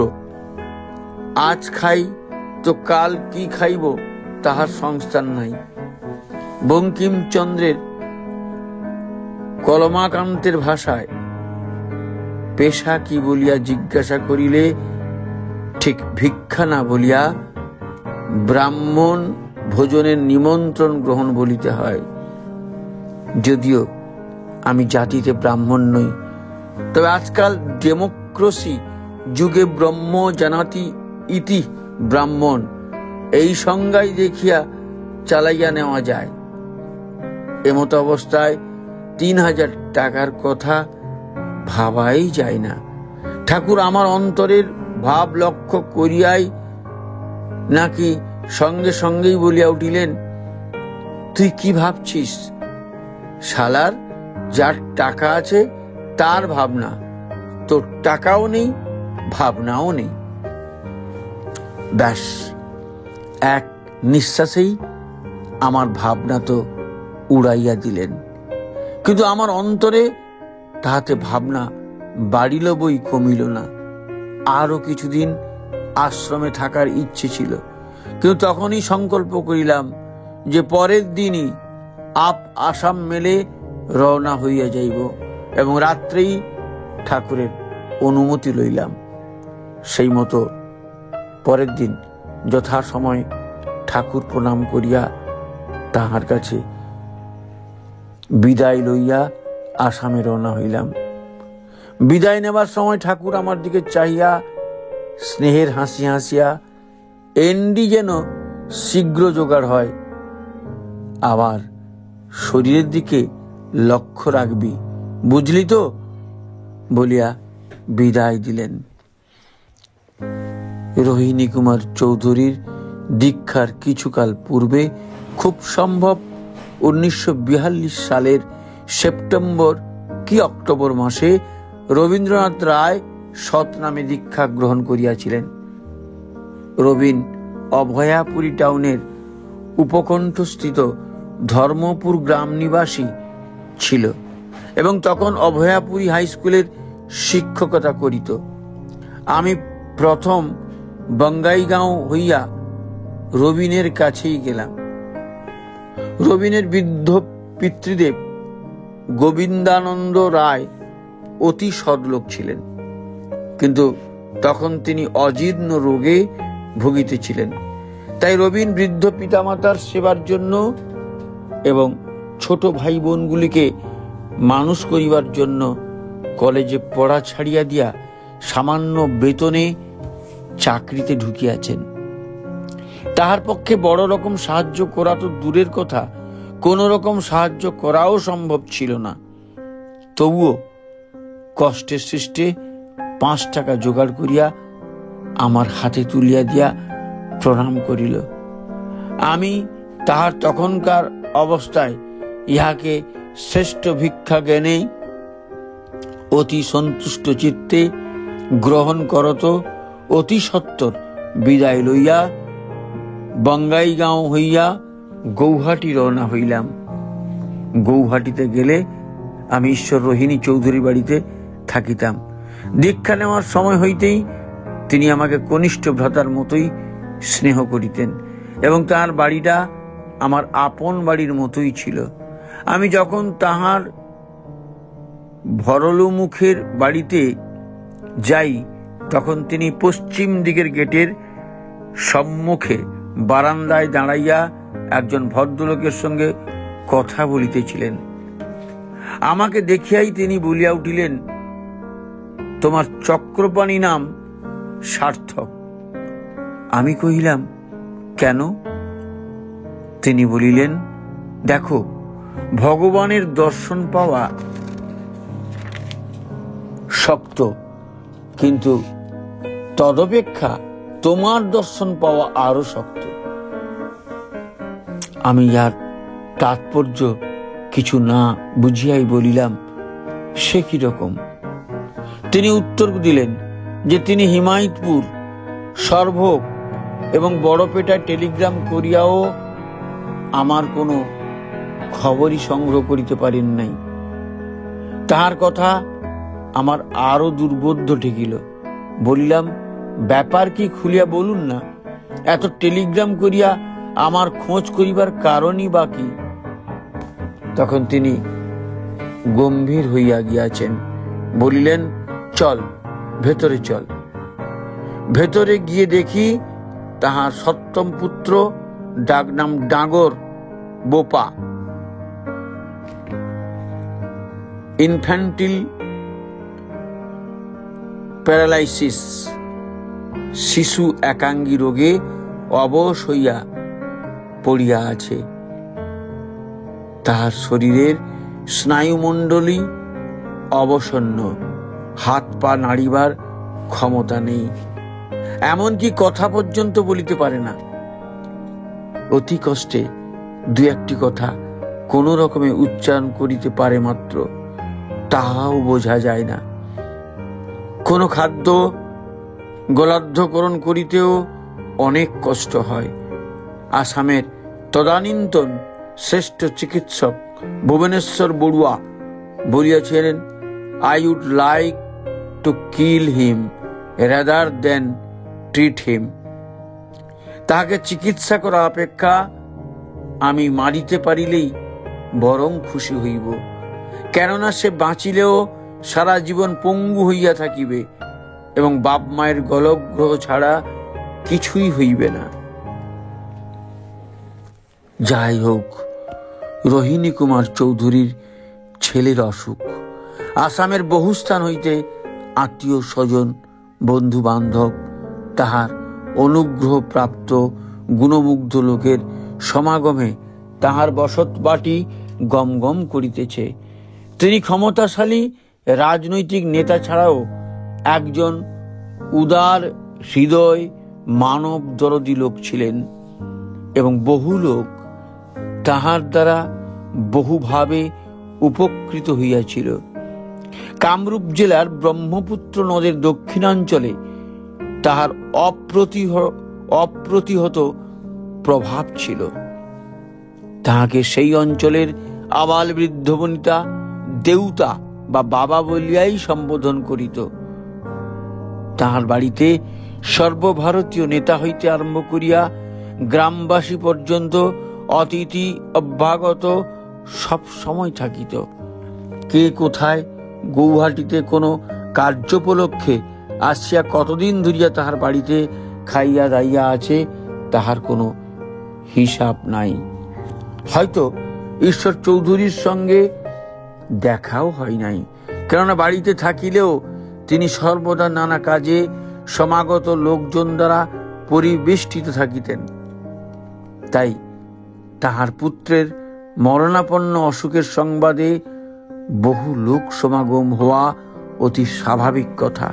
আজ খাই তো কাল কি খাইব তাহার সংস্থান নাই। বঙ্কিমচন্দ্রের কলমাকান্তের ভাষায় পেশা কি বলিয়া জিজ্ঞাসা করিলে ঠিক ভিক্ষা না বলিয়া ব্রাহ্মণ ভোজনের নিমন্ত্রণ গ্রহণ বলিতে হয়। যদিও আমি জাতিতে ব্রাহ্মণ নই, তবে আজকাল ডেমোক্রেসি যুগে ব্রহ্ম জানাতি ইতি ব্রাহ্মণ এই সংজ্ঞায় দেখিয়া চালাইয়া নেওয়া যায়। এমত অবস্থায় 3000 টাকার কথা ভাবাই যায় না। ঠাকুর আমার অন্তরের ভাব লক্ষ্য করিয়াই নাকি সঙ্গে সঙ্গেই বলিয়া উঠিলেন, তুই কি ভাবছিস? শালার যার টাকা আছে তার ভাবনা, তোর টাকাও নেই, ভাবনাও নেই। ব্যাস, এক নিঃশ্বাসেই আমার ভাবনা তো উড়াইয়া দিলেন। কিন্তু আমার অন্তরে তাহাতে ভাবনা বাড়িল বই কমিল না। আরো কিছুদিন আশ্রমে থাকার ইচ্ছে ছিল, কিন্তু তখনই সংকল্প করিলাম যে পরের দিনই আসাম মেলে রওনা হইয়া যাইব এবং রাত্রেই ঠাকুরের অনুমতি লইলাম। সেই মতো পরের দিন যথাসময় ঠাকুর প্রণাম করিয়া তাহার কাছে বিদায় লইয়া আসামে রওনা হইলাম। বিদায় নেবার সময় ঠাকুর আমার দিকে চাহিয়া স্নেহের হাসি হাসিয়া, এন্ডি যেন শীঘ্র জোগাড় হয়, আবার শরীরের দিকে লক্ষ্য রাখবি, বুঝলি তো, বলিয়া বিদায় দিলেন। রোহিণী কুমার চৌধুরীর দীক্ষার কিছুকাল পূর্বে, খুব সম্ভব 1942 সালের সেপ্টেম্বর কি অক্টোবর মাসে রবীন্দ্রনাথ রায় সৎ নামে দীক্ষা গ্রহণ করিয়াছিলেন। রবীন অভয়াপুরী টাউনের উপকণ্ঠস্থিত ধর্মপুর গ্রাম নিবাসী ছিল। এবং তখন অভয়াপুরী হাই স্কুলের শিক্ষকতা করিত। আমি প্রথম বঙ্গাইগাঁও হইয়া রবীনের কাছেই গেলাম। রবীনের বৃদ্ধ পিতৃদেব গোবিন্দানন্দ রায় অতি সৎলোক ছিলেন, কিন্তু তখন তিনি অজীর্ণ রোগে ভুগিতেছিলেন। তাই রবীন বৃদ্ধ পিতামাতার সেবার জন্য এবং ছোট ভাই বোনগুলিকে মানুষ করিবার জন্য কলেজে পড়া ছাড়িয়া দিয়া সামান্য বেতনে চাকরিতে ঢুকিয়াছেন। তাহার পক্ষে বড় রকম সাহায্য করা তো দূরের কথা, কোন রকম সাহায্য করাও সম্ভব ছিল না। তবুও কষ্টে সৃষ্টে 5 টাকা জোগাড় করিয়া আমার হাতে তুলিয়া দিয়া প্রণাম করিল। আমি তাহার তখনকার অবস্থায় ইহাকে শ্রেষ্ঠ ভিক্ষা জ্ঞানে অতি সন্তুষ্ট চিত্তে গ্রহণ করত অতি সত্বর বিদায় লইয়া বঙ্গাইগাঁও হইয়া গৌহাটি রওনা হইলাম। গৌহাটিতে গেলে আমি ঈশ্বর রোহিণী চৌধুরী বাড়িতে থাকিতাম। দীক্ষা নেওয়ার সময় হইতেই তিনি আমাকে কনিষ্ঠ ভ্রাতার মতোই স্নেহ করিতেন এবং তাহার বাড়িটা আমার আপন বাড়ির মতোই ছিল। আমি যখন তাহার ভরলুমুখের বাড়িতে যাই তখন তিনি পশ্চিম দিকের গেটের সম্মুখে বারান্দায় দাঁড়াইয়া একজন ভদ্রলোকের সঙ্গে কথা বলিতেছিলেন। আমাকে দেখিয়াই তিনি বলিয়া উঠিলেন, তোমার চক্রপাণি নাম সার্থক। আমি কহিলাম, কেন? তিনি বলিলেন, দেখো, ভগবানের দর্শন পাওয়া শক্ত, কিন্তু তদপেক্ষা তোমার দর্শন পাওয়া আরো শক্ত। আমি ইয়ার তাৎপর্য কিছু না বুঝিয়াই বলিলাম, সে কি রকম? তিনি উত্তর দিলেন যে তিনি হিমায়তপুর, সরভোগ এবং বড়পেটায় টেলিগ্রাম করিয়াও আমার কোনো খবরই সংগ্রহ করিতে পারেন নাই। তাহার কথা আমার আরো দুর্বোধ্য ঠেকিল। বলিলাম, ব্যাপার কি খুলিয়া বলুন না, এত টেলিগ্রাম করিয়া আমার খোঁজ করিবার কারণই বা কি? তখন তিনি গম্ভীর হইয়া গিয়াছেন, বলিলেন, চল ভেতরে চল। ভেতরে গিয়ে দেখি তাহার সপ্তম পুত্র, ডাকনাম ডাঙ্গর বোপা, ইনফ্যান্টিল প্যারালাইসিস, শিশু একাঙ্গী রোগে অবশ হইয়া পড়িয়া আছে। তাহার শরীরের স্নায়ুমণ্ডলী অবসন্ন, হাত পা নাড়িবার ক্ষমতা নেই, এমনকি কথা পর্যন্ত বলিতে পারে না। অতি কষ্টে 2-1টি কথা কোন রকমে উচ্চারণ করিতে পারে মাত্র, তাহাও বোঝা যায় না। কোন খাদ্য গলাধ্যকরণ করিতেও অনেক কষ্ট হয়। আসামের তদানীন্তন শ্রেষ্ঠ চিকিৎসক ভুবনেশ্বর বড়ুয়া বলিয়াছিলেন, I would like to kill him rather than treat him. তাহাকে চিকিৎসা করা অপেক্ষা আমি মারিতে পারিলেই বরং খুশি হইব, কেননা সে বাঁচিলেও সারা জীবন পঙ্গু হইয়া থাকিবে এবং বাপ মায়ের গলগ্রহ ছাড়া কিছুই হইবে না। যাই হোক, রোহিণী কুমার চৌধুরীর ছেলের অসুখ। আসামের বহু স্থান হইতে আত্মীয় স্বজন, বন্ধু বান্ধব, তাহার অনুগ্রহ প্রাপ্ত গুণমুগ্ধ লোকের সমাগমে তাহার বসত বাটি গম গম করিতেছে। তিনি ক্ষমতাশালী রাজনৈতিক নেতা ছাড়াও একজন উদার হৃদয় মানব দরদী লোক ছিলেন এবং বহু লোক তাহার দ্বারা বহুভাবে উপকৃত হইয়াছিল। কামরূপ জেলার ব্রহ্মপুত্র নদের দক্ষিণাঞ্চলে তাহার অপ্রতিহত প্রভাব ছিল। তাহাকে সেই অঞ্চলের আবাল বৃদ্ধ বনিতা দেউতা বা বাবা বলিয়াই সম্বোধন করিত। তাহার বাড়িতে সর্বভারতীয় নেতা হইতে আরম্ভ করিয়া গ্রামবাসী পর্যন্ত অতিথি অভ্যাগত সব সময় থাকিত। কে কোথায় গৌহাটিতে কোনো কার্যোপলক্ষে আসিয়া কতদিন ধরিয়া তাহার বাড়িতে খাইয়া দাইয়া আছে তাহার কোনো হিসাব নাই। হয়তো ঈশ্বর চৌধুরীর সঙ্গে দেখাও হয় নাই, কেননা বাড়িতে থাকিলেও তিনি সর্বদা নানা কাজে সমাগত লোকজন দ্বারা পরিবেষ্টিত থাকিতেন। তাই তাহার পুত্রের মরণাপন্ন অসুখের সংবাদে বহু লোক সমাগম হওয়া অতি স্বাভাবিক কথা।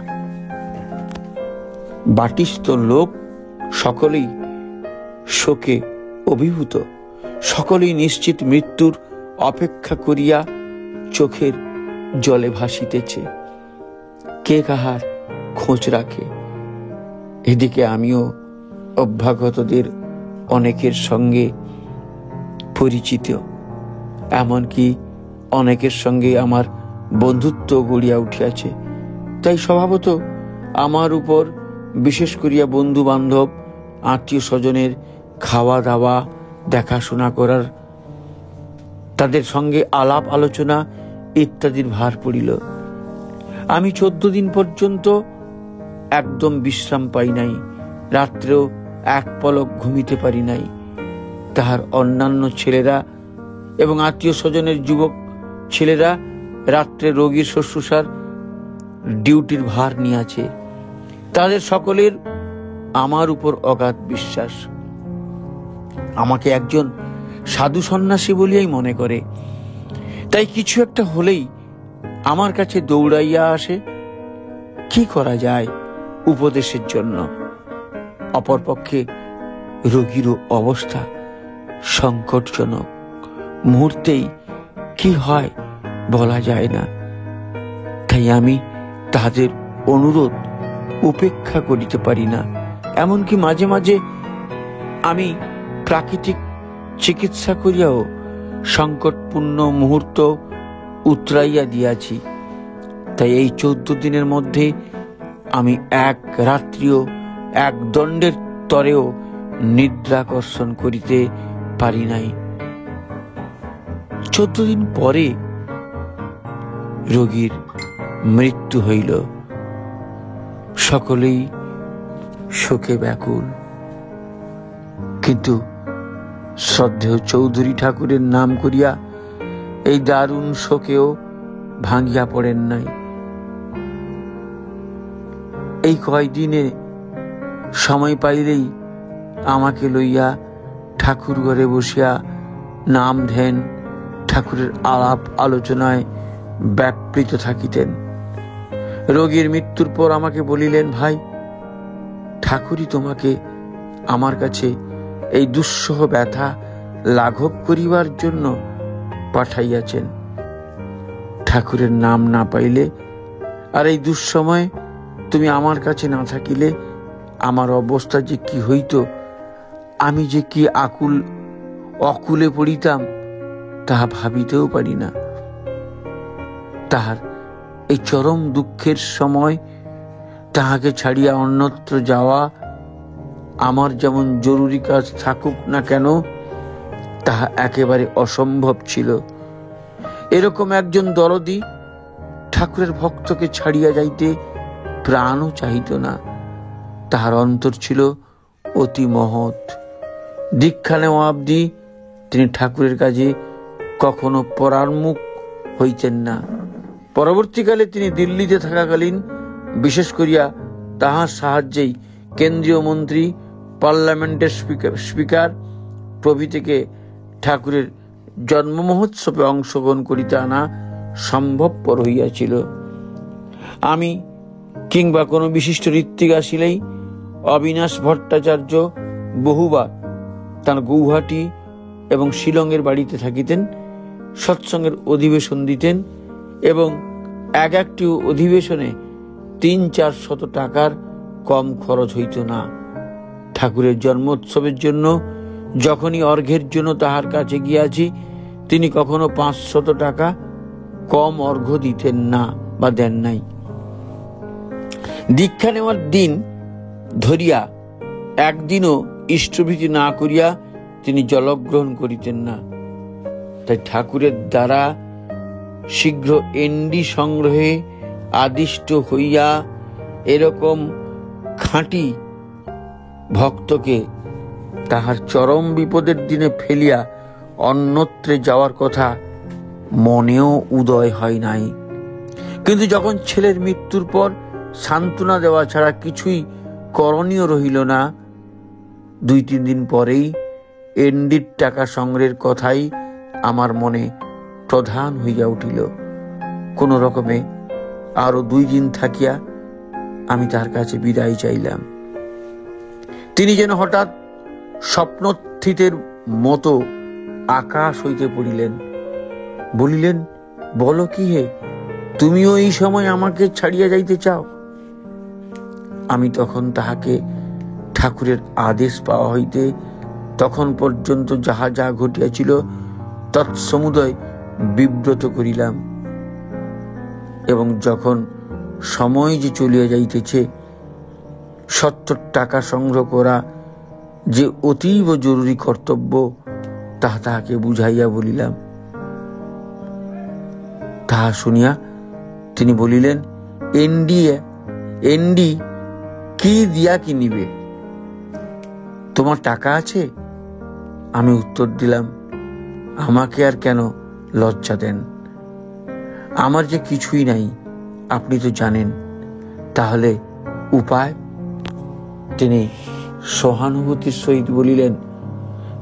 বাটিস্থ লোক সকলেই শোকে অভিভূত, সকলেই নিশ্চিত মৃত্যুর অপেক্ষা করিয়া চোখের জলে ভাসিতেছে। কে কাহার খোঁজ রাখে? এদিকে আমিও অভ্যাগতদের অনেকের সঙ্গে পরিচিত, এমনকি অনেকের সঙ্গে আমার বন্ধুত্ব গড়িয়া উঠিয়াছে। তাই স্বভাবত আমার উপর, বিশেষ করিয়া বন্ধু বান্ধব আত্মীয় স্বজনের খাওয়া দাওয়া দেখাশোনা করার, তাদের সঙ্গে আলাপ আলোচনা ইত্যাদির ভার পড়িল। আমি 14 দিন পর্যন্ত একদম বিশ্রাম পাই নাই, রাত্রেও এক পলক ঘুমিতে পারি নাই। তাহার অন্যান্য ছেলেরা এবং আত্মীয় স্বজনের যুবক ছেলেরা রাত্রে রোগীর শুশ্রূষার ডিউটির ভার নিয়েছে। তাদের সকলের আমার উপর অগাধ বিশ্বাস। আমাকে একজন সাধু সন্ন্যাসী বলিয়াই মনে করে, তাই কিছু একটা হলেই আমার কাছে দৌড়াইয়া আসে। কি করা যায় উপদেশের জন্য? অপরপক্ষে রোগীরও অবস্থা সংকটজনক, মুহূর্তেই কি হয় বলা যায় না। তাই আমি তাদের অনুরোধ উপেক্ষা করিতে পারি না। এমনকি মাঝে মাঝে আমি প্রাকৃতিক চিকিৎসা করিয়াও সংকটপূর্ণ মুহূর্ত উতরাইয়া দিয়াছি। তাই এই 14 দিনের মধ্যে আমি এক রাত্রিও এক দণ্ডের তরেও নিদ্রাকর্ষণ করিতে পারি নাই। 14 দিন পরে রোগীর মৃত্যু হইল। সকলেই শোকে ব্যাকুল, কিন্তু শ্রদ্ধেয় চৌধুরী ঠাকুরের নাম করিয়া এই দারুণ শোকেও ভাঙ্গিয়া পড়েন নাই। এই কয়দিনে সময় পাইলেই আমাকে লইয়া ঠাকুর ঘরে বসিয়া নাম ধ্যান, ঠাকুরের আলাপ আলোচনায় ব্যাপৃত থাকিতেন। রোগীর মৃত্যুর পর আমাকে বলিলেন, ভাই, ঠাকুরই তোমাকে আমার কাছে এই দুঃসহ ব্যথা লাঘব করিবার জন্য পাঠাইয়াছেন। ঠাকুরের নাম না পাইলে আর এই দুঃসময় তুমি আমার কাছে না থাকিলে আমার অবস্থা যে কি হইত, আমি যে কি অকুলে পড়িতাম তাহা ভাবিতেও পারি না। তাহার এই চরম দুঃখের সময় তাহাকে ছাড়িয়া অন্যত্র যাওয়া আমার যেমন জরুরি কাজ থাকুক না কেন তাহা একেবারে অসম্ভব ছিল। এরকম একজন দরদি ঠাকুরের ভক্তকে ছাড়িয়া যাইতে প্রাণও চাহিত না। তাহার অন্তর ছিল অতি মহৎ। দীক্ষা নেওয়া অবধি তিনি ঠাকুরের কাজে কখনো পরাঙ্মুখ হইতেন না। পরবর্তীকালে তিনি দিল্লিতে থাকাকালীন বিশেষ করিয়া তাহার সাহায্যেই কেন্দ্রীয় মন্ত্রী, পার্লামেন্টের স্পিকার প্রভৃতিকে ঠাকুরের জন্ম মহোৎসবে অংশগ্রহণ করিতে আনা সম্ভবপর হইয়াছিল। আমি কিংবা কোনো বিশিষ্ট ঋত্বিক আসিলেই অবিনাশ ভট্টাচার্য বহুবার তাঁর গৌহাটি এবং শিলংয়ের বাড়িতে থাকিতেন, সৎসঙ্গের অধিবেশন দিতেন এবং এক একটি অধিবেশনে 300-400 টাকার কম খরচ হইত না। ঠাকুরের জন্মোৎসবের জন্য যখনই অর্ঘ্যের জন্য তাহার কাছে গিয়াছি, তিনি কখনো 500 টাকা, কম অর্ঘ্য দিতেন না বা দেন নাই। দীক্ষা নেওয়ার দিন ধরিয়া একদিনও ইষ্টভীতি না করিয়া তিনি জলগ্রহণ করিতেন না। তাই ঠাকুরের দ্বারা শীঘ্র এন্ডি সংগ্রহে আদিষ্ট হইয়া এরকম খাঁটি ভক্তকে তাহার চরম বিপদের দিনে ফেলিয়া অন্যত্রে যাওয়ার কথা মনেও উদয় হয় নাই। কিন্তু যখন ছেলের মৃত্যুর পর সান্ত্বনা দেওয়া ছাড়া কিছুই করণীয় রহিল না, 2-3 দিন পরেই এন্ডির টাকা সংগ্রহের কথাই আমার মনে প্রধান হইয়া উঠিল। কোন রকমে আরো 2 দিন থাকিয়া আমি তার কাছে বিদায় চাইলাম। তিনি যেন হঠাৎ স্বপ্নস্থিতের মতো আকাশ হইতে পড়িলেন। বলিলেন, বলো কি হে, তুমিও এই সময় আমাকে ছাড়িয়া যাইতে চাও? আমি তখন তাহাকে ঠাকুরের আদেশ পাওয়া হইতে তখন পর্যন্ত যাহা যা ঘটিয়াছিল তৎসমুদয় বিব্রত করিলাম, এবং যখন সময় যে চলিয়া যাইতেছে 70 টাকা সংগ্রহ করা যে অতীব জরুরি কর্তব্য তাহা তাহাকে বুঝাইয়া বলিলাম। তাহা শুনিয়া তিনি বলিলেন, এন্ডি কি দিয়া কিনিবে? তোমার টাকা আছে? আমি উত্তর দিলাম, আমাকে আর কেন লজ্জা দেন, আমার যে কিছুই নাই, আপনি তো জানেন। তাহলে উপায়? তিনি সহানুভূতির সহিত বলিলেন,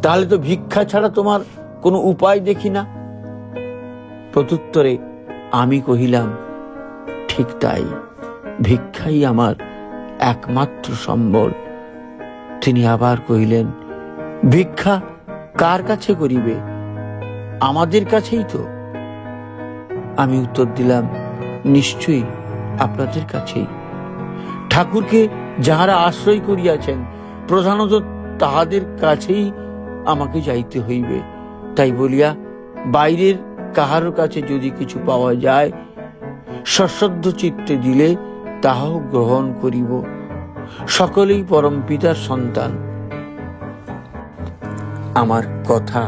তাহলে তো ভিক্ষা ছাড়া তোমার কোনো উপায় দেখি না। প্রত্যুত্তরে আমি কহিলাম, ঠিক তাই, ভিক্ষাই আমার একমাত্র সম্বল। তিনি আবার কহিলেন, ভিক্ষা কার কাছে করিবে? আমাদের কাছেই তো। আমি উত্তর দিলাম, নিশ্চয়ই আপনাদের কাছেই। ঠাকুরকে যাহারা আশ্রয় করিয়াছেন প্রধানত তাহাদের কাছেই আমাকে যাইতে হইবে। তাই বলিয়া বাইরের কাহার কাছে যদি কিছু পাওয়া যায় সশ্রদ্ধ চিত্তে দিলে তাহাও গ্রহণ করিব। সকলেই পরম পিতার সন্তান। আমার কথা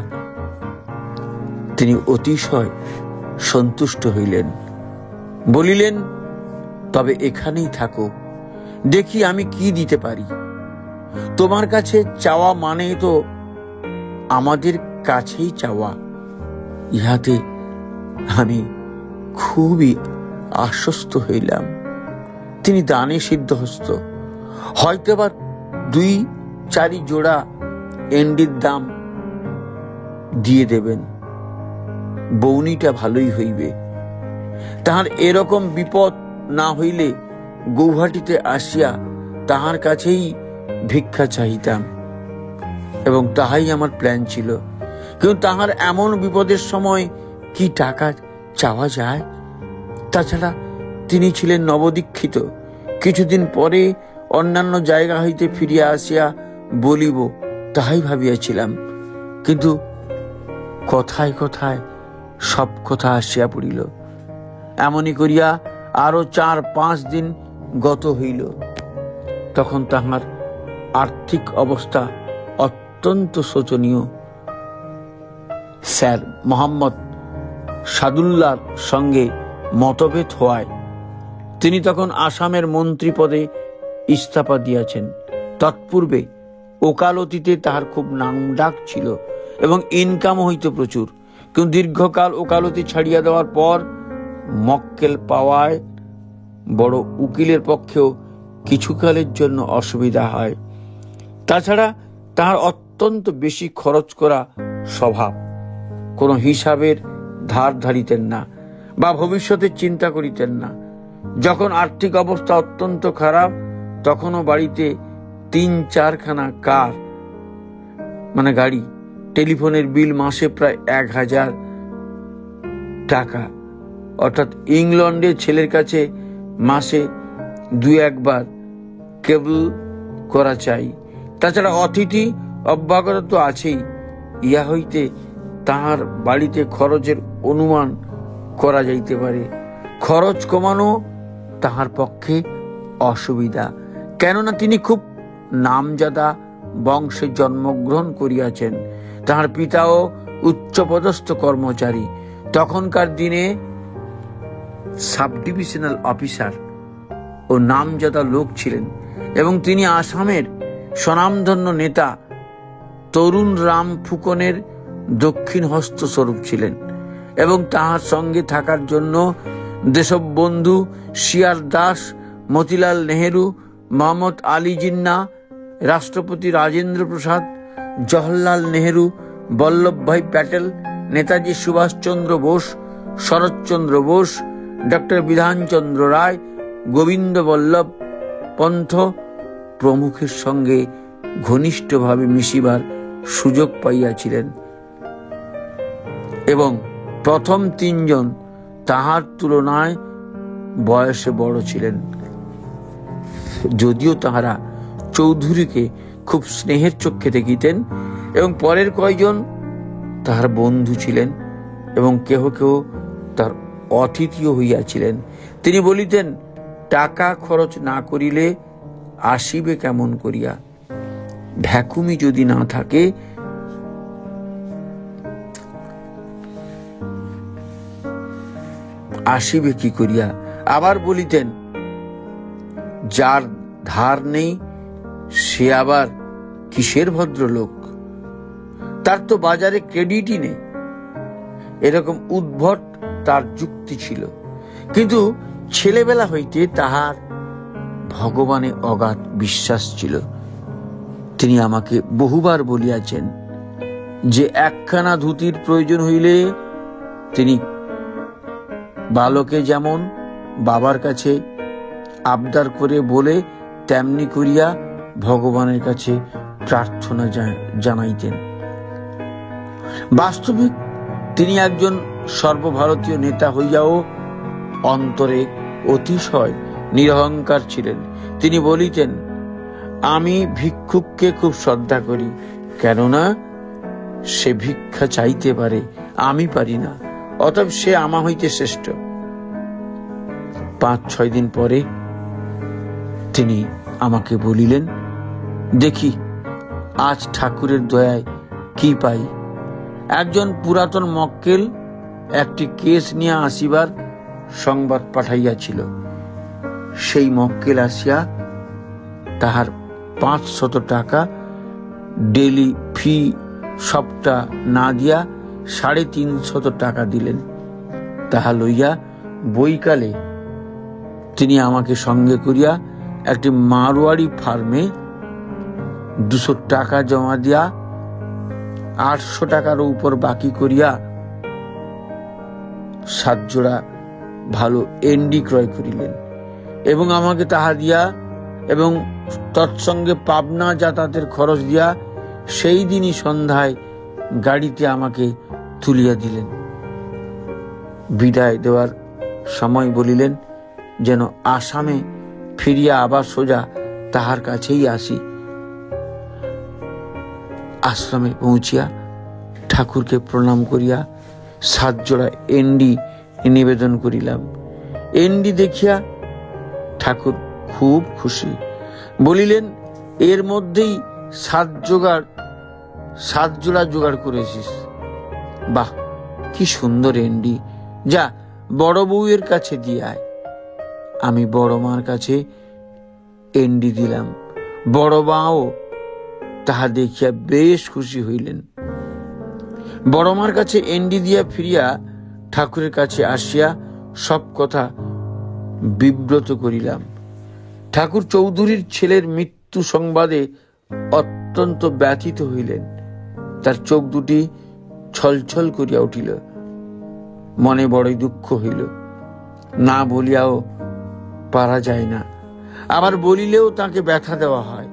তিনি অতিশয় সন্তুষ্ট হইলেন। বলিলেন, তবে এখানেই থাকো, দেখি আমি কি দিতে পারি। তোমার কাছে চাওয়া মানে তো আমাদের কাছেই চাওয়া। ইহাতে আমি খুবই আশ্বস্ত হইলাম। তিনি দানে সিদ্ধহস্ত, হয়তো আবার 2-4 জোড়া এন্ডির দাম দিয়ে দেবেন। বৌনিটা ভালোই হইবে। তাহার এরকম বিপদ না হইলে গৌহাটিতে আসিয়া তাহার কাছেই ভিক্ষা চাহিতাম, এবং তাহাই আমার প্ল্যান ছিল। কিন্তু তাহার এমন বিপদের সময় কি টাকা চাওয়া যায়? তাছাড়া তিনি ছিলেন নবদীক্ষিত। কিছুদিন পরে অন্যান্য জায়গা হইতে ফিরিয়া আসিয়া বলিব তাহাই ভাবিয়াছিলাম। কিন্তু কথায় কথায় সব কথা আসিয়া পড়িল। এমনই করিয়া আরো 4-5 দিন গত হইল। তখন তাহার আর্থিক অবস্থা অত্যন্ত শোচনীয়। স্যার মোহাম্মদ সাদুল্লাহর সঙ্গে মতভেদ হওয়ায় তিনি তখন আসামের মন্ত্রী পদে ইস্তফা দিয়াছেন। তৎপূর্বে ওকালতিতে তাহার খুব নামডাক ছিল এবং ইনকাম হইত প্রচুর। কিন্তু দীর্ঘকাল ওকালতি ছাড়িয়া দেওয়ার পর মক্কেল পাওয়ায় বড় উকিলের পক্ষেও কিছুকালের জন্য অসুবিধা হয়। তাছাড়া তাহার অত্যন্ত বেশি খরচ করা স্বভাব। কোনো হিসাবের ধার ধারিতেন না বা ভবিষ্যতের চিন্তা করিতেন না। যখন আর্থিক অবস্থা অত্যন্ত খারাপ তখনও বাড়িতে 3-4 খানা কার মানে গাড়ি, টেলিফোনের বিল মাসে প্রায় 1000 টাকা, অর্থাৎ ইংল্যান্ডে ছেলের কাছে মাসে 2-1 বার কেবল করা চাই। তাছাড়া অতিথি অভ্যাগত তো আছেই। ইহা হইতে তাহার বাড়িতে খরচের অনুমান করা যাইতে পারে। খরচ কমানো তাহার পক্ষে অসুবিধা, কেননা তিনি খুব নামজাদা বংশে জন্মগ্রহণ করিয়াছেন। তাহার পিতাও উচ্চপদস্থ কর্মচারী, তখনকার দিনে সাব ডিভিশনাল অফিসার ও নামজাদা লোক ছিলেন, এবং তিনি আসামের স্বনামধন্য নেতা তরুণ রাম ফুকনের দক্ষিণ হস্ত স্বরূপ ছিলেন, এবং তাহার সঙ্গে থাকার জন্য দেশবন্ধু শিয়ার দাস, মতিলাল নেহেরু, মোহাম্মদ আলী জিন্না, রাষ্ট্রপতি রাজেন্দ্র প্রসাদ, জওহরলাল নেহেরু, বল্লভভাই প্যাটেল, নেতাজি সুভাষচন্দ্র বোস, শরৎচন্দ্র বোস, ডক্টর বিধানচন্দ্র রায়, গোবিন্দ বল্লভ পন্থ প্রমুখের সঙ্গে ঘনিষ্ঠভাবে মিশিবার সুযোগ পাইয়াছিলেন, এবং প্রথম তিনজন তাহার তুলনায় বয়সে বড় ছিলেন। যদিও তাহারা চৌধুরীকে খুব স্নেহের চক্ষে দেখিতেন, এবং পরের কয়জন তাহার বন্ধু ছিলেন, এবং কেহ কেহ তার অতিথিও হইয়াছিলেন। তিনি বলিতেন, টাকা খরচ না করিলে আসিবে কেমন করিয়া? ভ্যাকুমি যদি না থাকে আসিবে কি করিয়া? আবার বলিতেন, যার ধার নেই সে আবার কিসের ভদ্রলোক? তার তো বাজারে ক্রেডিটই নেই। এরকম উদ্ভট তার যুক্তি ছিল, কিন্তু ছেলেবেলা হইতে তাহার ভগবানে অগাধ বিশ্বাস ছিল। তিনি আমাকে বহুবার বলিয়াছেন যে একখানা ধুতির প্রয়োজন হইলে তিনি বালকে যেমন বাবার কাছে আবদার করে বলে তেমনি করিয়া ভগবানের কাছে প্রার্থনা জানাইতেন। বাস্তবিক তিনি একজন সর্বভারতীয় নেতা হইয়াও অন্তরে অতিশয় নিরহংকার ছিলেন। তিনি বলিতেন, আমি ভিক্ষুককে খুব শ্রদ্ধা করি, কেননা সে ভিক্ষা চাইতে পারে, আমি পারি না, অতএব সে আমা হইতে শ্রেষ্ঠ। 5-6 দিন পরে তিনি আমাকে বলিলেন, দেখি আজ ঠাকুরের দয়ায় কি পাই। একজন পুরাতন মক্কেল একটি কেস নিয়ে আসিবার সংবাদ পাঠাইয়াছিল। সেই মক্কেল আসিয়া তাহার 500 টাকা ডেলি ফি সবটা না দিয়া 350 টাকা দিলেন। তাহা লইয়া বৈকালে তিনি আমাকে সঙ্গে করিয়া একটি মারোয়ারি ফার্মে 200 টাকা জমা দিয়া 800 টাকার উপর বাকি করিয়া 7 জোড়া ভালো এন্ডি ক্রয় করিলেন, এবং আমাকে তাহা দিয়া এবং তৎসঙ্গে পাবনা যাতায়াতের খরচ দিয়া সেই দিনই সন্ধ্যায় গাড়িতে আমাকে তুলিয়া দিলেন। বিদায় দেওয়ার সময় বলিলেন যেন আসামে ফিরিয়া আবার সোজা তাহার কাছেই আসি। আশ্রমে পৌঁছিয়া ঠাকুরকে প্রণাম করিয়া 7 জোড়া এন্ডি নিবেদন করিলাম। এন্ডি দেখিয়া ঠাকুর খুব খুশি, বলিলেন, এর মধ্যেই 7 জোড়া জোগাড় করেছিস। বাহ, কি সুন্দর এন্ডি, যা বড় বউয়ের কাছে দিয়ে আয়। আমি বড় মার কাছে এন্ডি দিলাম। বড় মাও তাহা দেখিয়া বেশ খুশি হইলেন। বড় মার কাছে এন্ডি দিয়া ফিরিয়া ঠাকুরের কাছে আসিয়া সব কথা বিব্রত করিলাম। ঠাকুর চৌধুরীর ছেলের মৃত্যু সংবাদে অত্যন্ত ব্যথিত হইলেন। তার চোখ দুটি ছলছল করিয়া উঠিল। মনে বড়ই দুঃখ হইল। না বলিয়াও পারা যায় না, আবার বলিলেও তাকে ব্যথা দেওয়া হয়।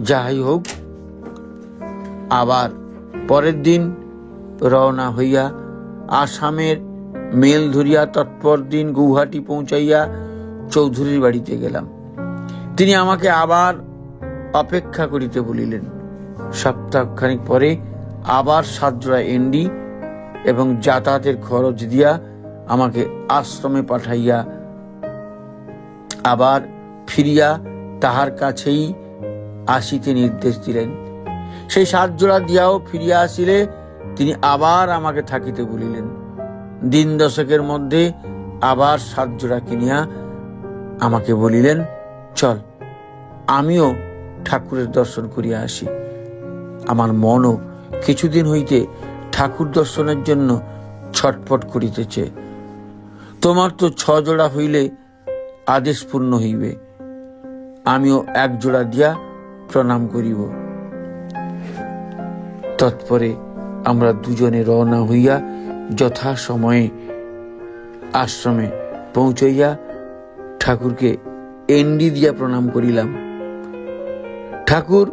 যাই হোক, আবার পরের দিন রওনা হইয়া আসামের মেল ধরিয়া তৎপর দিন গৌহাটি পৌঁছাইয়া চৌধুরীর বাড়িতে গেলাম। তিনি আমাকে আবার অপেক্ষা করিতে বলিলেন। সপ্তাহখানিক পরে আবার 7 জোড়া এন্ডি এবং যাতায়াতের খরচ দিয়া আমাকে আশ্রমে পাঠাইয়া আবার ফিরিয়া তাহার কাছেই আসিতে নির্দেশ দিলেন। সেই 7 জোড়া দিয়াও ফিরিয়া আসিলে তিনি আবার আমাকে থাকিতে বলিলেন। দিন 10 মধ্যে আবার 7 জোড়া কিনিয়া আমাকে বলিলেন, চল আমিও ঠাকুরের দর্শন করিয়া আসি। আমার মনও কিছুদিন হইতে ঠাকুর দর্শনের জন্য ছটফট করিতেছে। তোমার তো 6 জোড়া হইলে আদেশ পূর্ণ হইবে, আমিও 1 জোড়া দিয়া প্রণাম করিব। তৎপরে আমরা দুজনে রওনা হইয়া যথা সময়ে আশ্রমে পৌঁছাইয়া ঠাকুরকে এন্ডি দিয়া প্রণাম করিলাম। ঠাকুর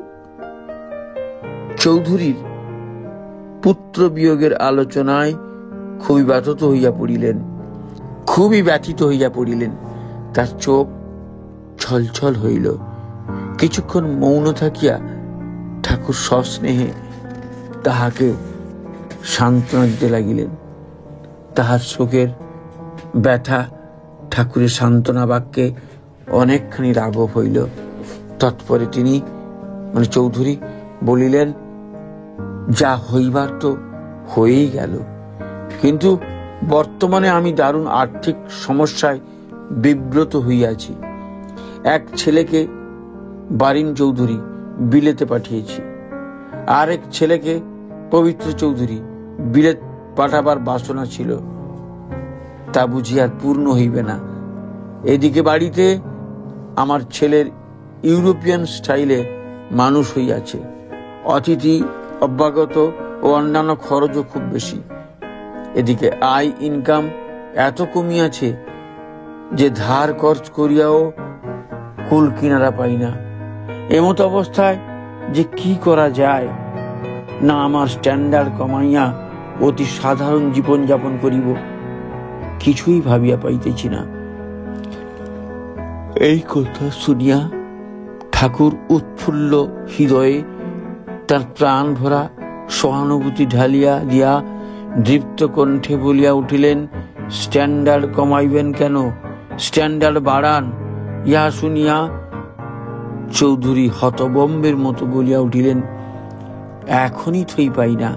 চৌধুরীর পুত্র বিয়োগের আলোচনায় খুবই ব্যথিত হইয়া পড়িলেন। তার চোখ ছলছল হইল। কিছুক্ষণ মৌন থাকিয়া ঠাকুর সস্নেহে তাহাকে সান্ত্বনা দিতে লাগিলেন। তাহার শোকের ব্যথা ঠাকুরের সান্ত্বনা বাক্যে অনেকখানি রাঘব হইল। তৎপরে তিনি চৌধুরী বলিলেন, যা হইবার তো হয়েই গেল, কিন্তু বর্তমানে আমি দারুণ আর্থিক সমস্যায় বিব্রত হইয়াছি। এক ছেলেকে বারিন চৌধুরী বিলেতে পাঠিয়েছি, আর এক ছেলেকে পবিত্র চৌধুরী বিলেত পাঠাবার বাসনা ছিল, তা বুঝি আর পূর্ণ হইবে না। এদিকে বাড়িতে আমার ছেলের ইউরোপিয়ান স্টাইলে মানুষ হইয়াছে, অতিথি অভ্যাগত ও অন্যান্য খরচও খুব বেশি। এদিকে আয় ইনকাম এত কমিয়াছে যে ধার খরচ করিয়াও কুল কিনারা পাই না। এমত অবস্থায় যে কি করা যায়, না আমার স্ট্যান্ডার্ড কমাইয়া অতি সাধারণ জীবন যাপন করিব, কিছুই ভাবিয়া পাইতেছি না। এই কথা শুনিয়া ঠাকুর উৎফুল্ল হৃদয়ে তার প্রাণ ভরা সহানুভূতি ঢালিয়া দিয়া দৃপ্ত কণ্ঠে বলিয়া উঠিলেন, স্ট্যান্ডার্ড কমাইবেন কেন, স্ট্যান্ডার্ড বাড়ান। ইহা শুনিয়া চৌধুরী হতবম্বের মতো বলিয়া উঠিলেন, এখনই থই পাই না,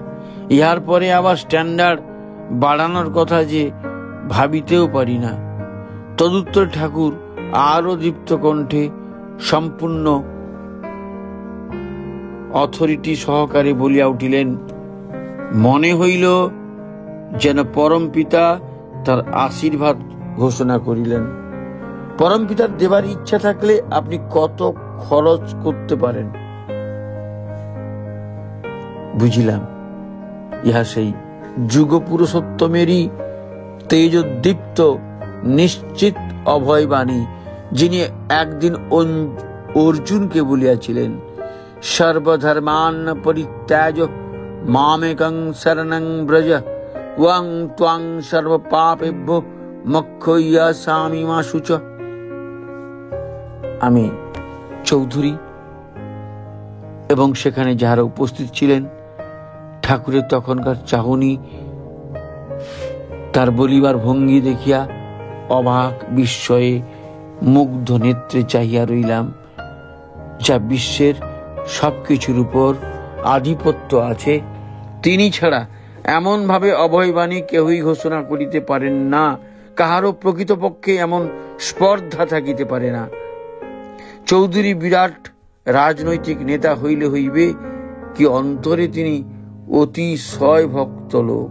ইহার পরে আবার স্ট্যান্ডার্ড বাড়ানোর কথা যে ভাবিতেও পারি না। তদুত্তর ঠাকুর আরো দীপ্ত কণ্ঠে সম্পূর্ণ অথরিটি সহকারে বলিয়া উঠিলেন, মনে হইল যেন পরম পিতা তার আশীর্বাদ ঘোষণা করিলেন। পরম পিতার দেবার ইচ্ছা থাকলে আপনি কত খরচ করতে পারেন। বুঝিলাম ইহা সেই যুগ পুরুষোত্তমেরই তেজোদ্দীপ্ত নিশ্চিত অভয় বাণী, যিনি একদিন অর্জুনকে বলিয়াছিলেন, সর্বধর্মান পরিত্যাজ মামেকং শরণং ব্রজ ওয়াং ত্বাং সর্ব পাপেভ্যো মোক্ষয়্যাসামি মা শুচ। আমি চৌধুরী এবং সেখানে যাহারা উপস্থিত ছিলেন, ঠাকুরের তখনকার চাহনি, তার বলিবার ভঙ্গি দেখিয়া অবাক বিস্ময়ে মুগ্ধ নেত্রে চাহিয়া রইলাম। যা বিশ্বের সবকিছুর উপর আধিপত্য আছে, তিনি ছাড়া এমন ভাবে অভয়বাণী কেহই ঘোষণা করিতে পারেন না, কাহারও প্রকৃতপক্ষে এমন স্পর্ধা থাকিতে পারে না। চৌধুরী বিরাট রাজনৈতিক নেতা হইলে হইবে, কি অন্তরে তিনি অতিশয় ভক্ত লোক।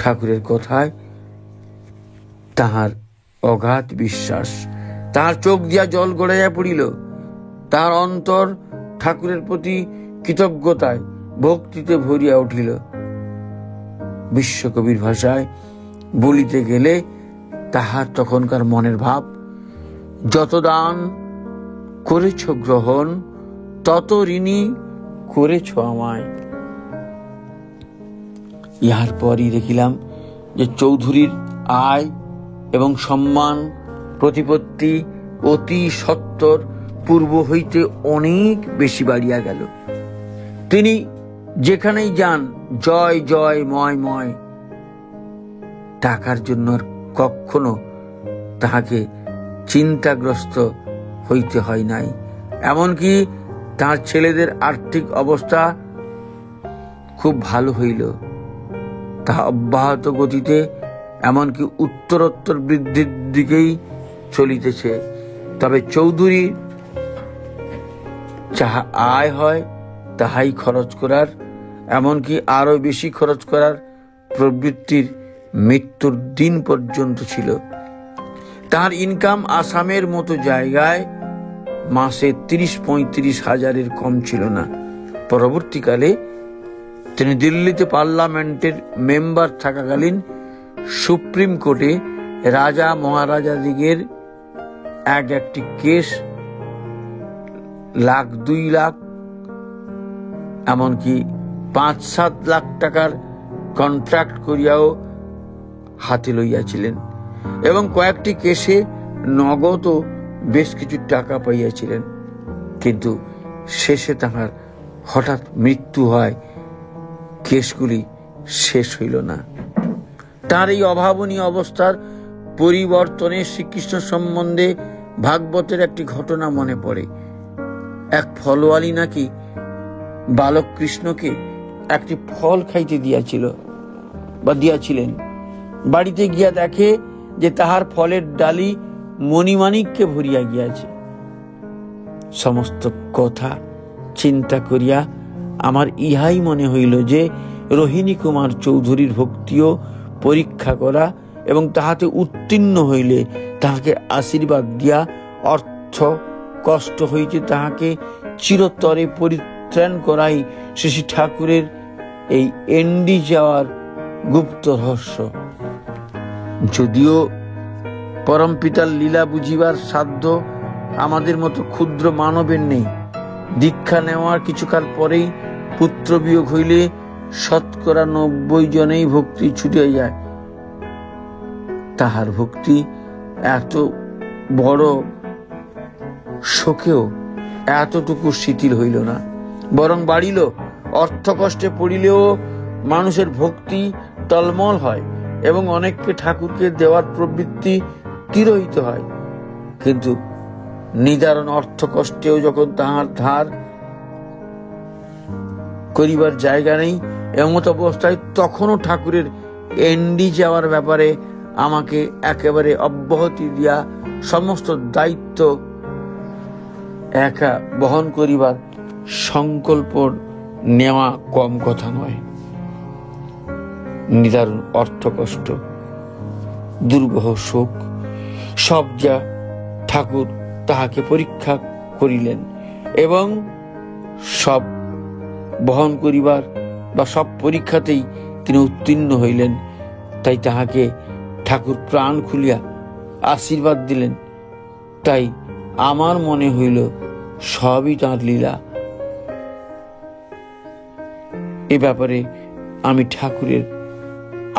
ঠাকুরের কথায় তাহার অগাধ বিশ্বাস, তাহার চোখ দিয়া জল গড়াইয়া পড়িল। তাহার অন্তর ঠাকুরের প্রতি কৃতজ্ঞতায় ভক্তিতে ভরিয়া উঠিল। বিশ্বকবির ভাষায় বলিতে গেলে তাহার তখনকার মনের ভাব, যত দান করেছ গ্রহণ, তত ঋণী করেছ আমায়। ইহার পরই দেখিলাম যে চৌধুরীর আয় এবং সম্মান প্রতিপত্তি অতি সত্বর পূর্ব হইতে অনেক বেশি বাড়িয়া গেল। তিনি যেখানেই যান জয় জয় ময় ময়, টাকার জন্য আর কখনো তাহাকে চিন্তাগ্রস্ত হইতে হয় নাই। এমনকি তার ছেলেদের আর্থিক অবস্থা খুব ভালো হইল, তা অব্যাহত গতিতে এমনকি উত্তরোত্তর বৃদ্ধির দিকেই চলিতেছে। তবে চৌধুরী যাহা আয় হয় তাহাই খরচ করার, এমনকি আরো বেশি খরচ করার প্রবৃত্তির মৃত্যুর দিন পর্যন্ত ছিল। তার ইনকাম আসামের মতো জায়গায় মাসে 30-35 হাজারের কম ছিল না। পরবর্তীকালে তিনি দিল্লিতে পার্লামেন্টের মেম্বার থাকাকালীন সুপ্রিম কোর্টে রাজা মহারাজাদিগের একটি কেস 1,00,000-2 লাখ এমনকি 5-7 লাখ টাকার কন্ট্রাক্ট করিয়াও হাতে লইয়াছিলেন এবং কয়েকটি কেসে নগদ বেশ কিছু টাকা পাইয়াছিলেন। কিন্তু শেষে তাহার হঠাৎ মৃত্যু হয়, কেসগুলি শেষ হইল না। তার এই অভাবনীয় অবস্থার পরিবর্তনে শ্রীকৃষ্ণ সম্বন্ধে ভাগবতের একটি ঘটনা মনে পড়ে। এক ফলওয়ালি নাকি বালক কৃষ্ণকে একটি ফল খাইতে দিয়াছিলেন। বাড়িতে গিয়া দেখে যে তাহার ফলের ডালি মণিমাণিক্যে ভরিয়া গিয়াছে। সমস্ত কথা চিন্তা করিয়া আমার ইহাই মনে হইল যে রোহিণী কুমার চৌধুরীর ভক্তিও পরীক্ষা করা এবং তাহাতে উত্তীর্ণ হইলে তাহাকে আশীর্বাদ দিয়া অর্থ কষ্ট হইতে তাহাকে চিরতরে পরিত্রাণ করাই শ্রী ঠাকুরের এই এন্ডি যাওয়ার গুপ্ত রহস্য। যদিও পরম পিতার লীলা বুঝিবার সাধ্য আমাদের মতো ক্ষুদ্র মানবের নেই। দীক্ষা নেওয়ার কিছুকাল পরেই পুত্র বিয়োগ হইলে 90% জনেই ভক্তি ছুটিয়া যায়। তাহার ভক্তি এত বড় শোকেও এতটুকু শিথিল হইল না, বরং বাড়িল। অর্থ কষ্টে পড়িলেও মানুষের ভক্তি টলমল হয় এবং অনেককে ঠাকুরকে দেওয়ার প্রবৃত্তি তিরোহিত হয়। কিন্তু নিদারুণ অর্থ কষ্টেও যখন তাহার ধার করিবার জায়গা নেই, এমত অবস্থায় তখনও ঠাকুরের এন্ডি যাওয়ার ব্যাপারে আমাকে একেবারে অব্যাহতি দিয়া সমস্ত দায়িত্ব একা বহন করিবার সংকল্প নেওয়া কম কথা নয়। নিদারুণ অর্থ কষ্ট, দুর্বহ শোক সব যা ঠাকুর তাহাকে পরীক্ষা করিলেন এবং সব বহন করিবার বা সব পরীক্ষাতেই তিনি উত্তীর্ণ হইলেন। তাই তাহাকে ঠাকুর প্রাণ খুলিয়া আশীর্বাদ দিলেন। তাই আমার মনে হইল সবই তাঁর লীলা। এ ব্যাপারে আমি ঠাকুরের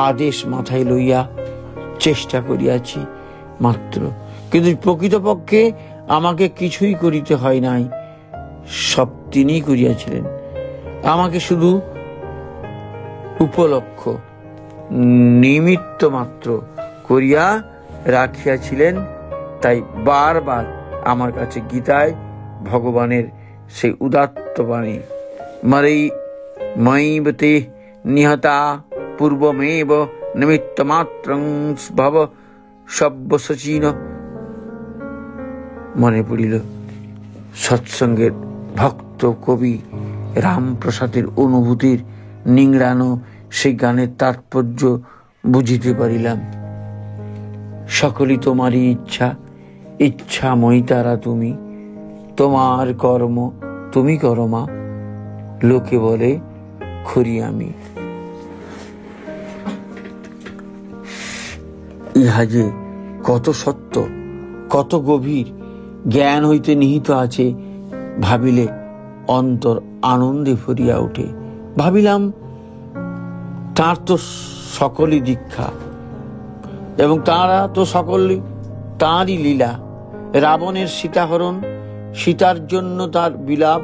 আদেশ মাথায় লইয়া চেষ্টা করিয়াছি মাত্র, কিন্তু প্রকৃতপক্ষে আমাকে কিছুই করিতে হয় নাই, সব তিনিই করিয়াছিলেন। আমাকে শুধু উপলক্ষ নিমিত্ত মাত্র করিয়া রাখিয়াছিলেন। তাই বারবার আমার কাছে গীতায় ভগবানের সেই উদাত্ত বাণী মরেই ময়ীবতে নিহতা পূর্বমেব নিমিত্ত মাত্রং ভব সব্যসচীন মনে পড়িল। সৎসঙ্গের ভক্ত কবি রামপ্রসাদের অনুভূতির নিংড়ানো সেই গানের তাৎপর্য বুঝিতে পারিলাম। সকলই তোমারই ইচ্ছা, ইচ্ছাময়ী তারা তুমি, তোমার কর্ম তুমি করো মা, লোকে বলে খরি আমি। ইহা যে কত সত্য, কত গভীর জ্ঞান হইতে নিহিত আছে ভাবিলে অন্তর আনন্দে ভরিয়া ওঠে। ভাবিলাম তার তো সকলই দীক্ষা এবং তারা তো সকলই তাঁরই লীলা। রাবণের সীতাহরণ, সীতার জন্য তার বিলাপ,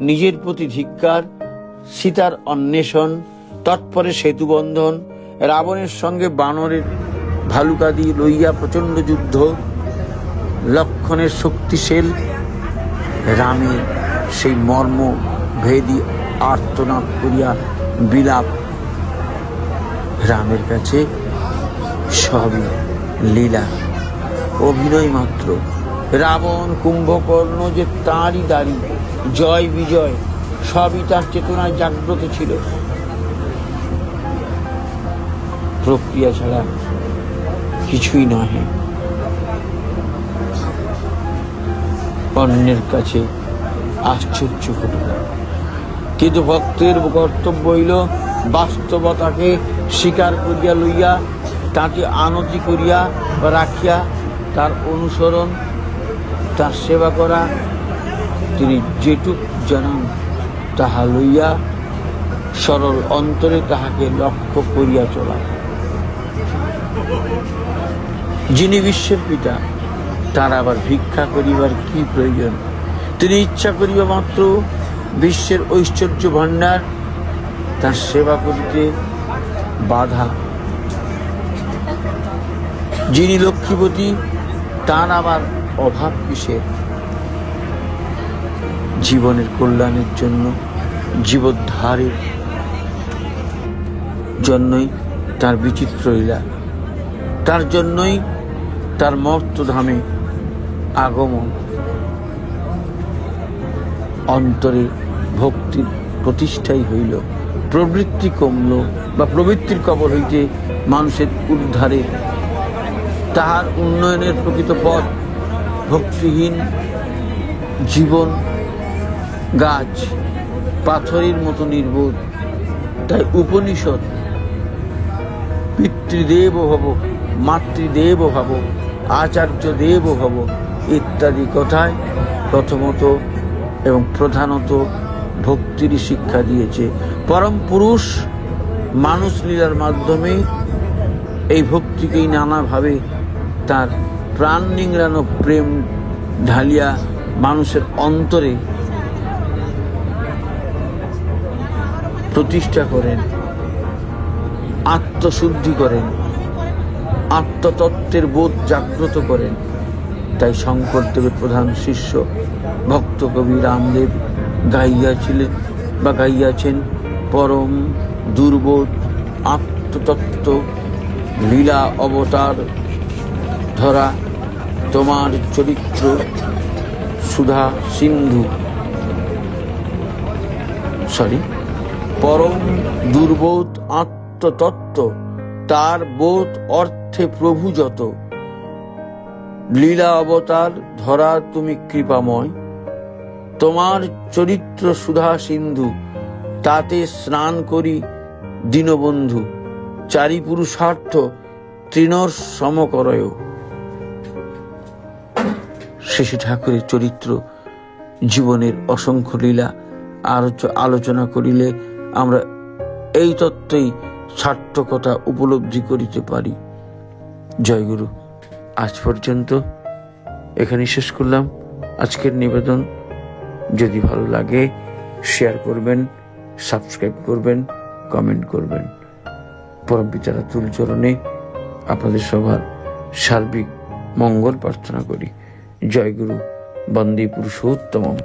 নিজের প্রতি ধিক্কার, সীতার অন্বেষণ, তৎপরে সেতুবন্ধন, রাবণের সঙ্গে বানরের ভালুকাদি লইয়া প্রচন্ড যুদ্ধ, লক্ষণের শক্তিশীল, রামের সেই মর্ম ভেদি আর্তনাদ করিয়া বিলাপ। রামের কাছে সবই লীলা, অভিনয় মাত্র। রাবণ, কুম্ভকর্ণ যে তাঁরই দাঁড়ি, জয় বিজয় সবই তার চেতনায় জাগ্রত ছিল। প্রক্রিয়া ছাড়া কিছুই নহে। অন্যের কাছে আশ্চর্য ঘটনা, কিন্তু ভক্তের কর্তব্য হইল বাস্তবতাকে স্বীকার করিয়া লইয়া, তাকে আনতি করিয়া বা রাখিয়া তার অনুসরণ, তার সেবা করা। তিনি যেটুক জানান তাহা লইয়া সরল অন্তরে তাহাকে লক্ষ্য করিয়া চলা। যিনি বিশ্বের পিতা, তার আবার ভিক্ষা করিবার কি প্রয়োজন? তিনি ইচ্ছা করিবা মাত্র বিশ্বের ঐশ্বর্য ভাণ্ডার তার সেবা করিতে বাধা। যিনি লক্ষ্মীপতি, তার আবার অভাব কিসের? জীবনের কল্যাণের জন্য, জীবোদ্ধারের জন্যই তার বিচিত্র লীলা, তার জন্যই তার মর্তধামে আগমন। অন্তরে ভক্তির প্রতিষ্ঠাই হইল, প্রবৃত্তি কমল বা প্রবৃত্তির কবল হইতে মানুষের উদ্ধারে, তাহার উন্নয়নের প্রকৃত পথ। ভক্তিহীন জীবন গাছ পাথরের মতো নির্বোধ। তাই উপনিষদ পিতৃদেব ভব, মাতৃদেব ভব, আচার্য দেব ভব ইত্যাদি কথায় প্রথমত এবং প্রধানত ভক্তির শিক্ষা দিয়েছে। পরম পুরুষ মানুষ লীলার মাধ্যমে এই ভক্তিকেই নানাভাবে তার প্রাণ নিংড়ানো প্রেম ঢালিয়া মানুষের অন্তরে প্রতিষ্ঠা করেন, আত্মশুদ্ধি করেন, আত্মতত্ত্বের বোধ জাগ্রত করেন। তাই শঙ্করদেবের প্রধান শিষ্য ভক্ত কবি রামদেব গাইয়াছিলেন বা গাইয়াছেন, পরম দুর্বোধ আত্মতত্ত্ব লীলা অবতার ধরা তোমার চরিত্র সুধা সিন্ধু। পরম দুর্বোধ আত্মতত্ত্ব, তার বোধ অর্থে প্রভু যত। লীলা অবতার ধরা তুমি কৃপাময়, তোমার চরিত্র সুধা সিন্ধু। তাতে স্নান করি দীনবন্ধু, চারি পুরুষার্থ তৃণর সমকরয়। শ্রী ঠাকুরের চরিত্র জীবনের অসংখ্য লীলা আলোচনা করিলে আমরা এই তত্ত্বই সার্থকতা উপলব্ধি করিতে পারি। জয়গুরু। আজ পর্যন্ত এখানে শেষ করলাম আজকের নিবেদন। যদি ভালো লাগে শেয়ার করবেন, সাবস্ক্রাইব করবেন, কমেন্ট করবেন। পরম পিতার তুল চরণে আপনাদের সবার সার্বিক মঙ্গল প্রার্থনা করি। জয় গুরু। বন্দে পুরুষোত্তমম।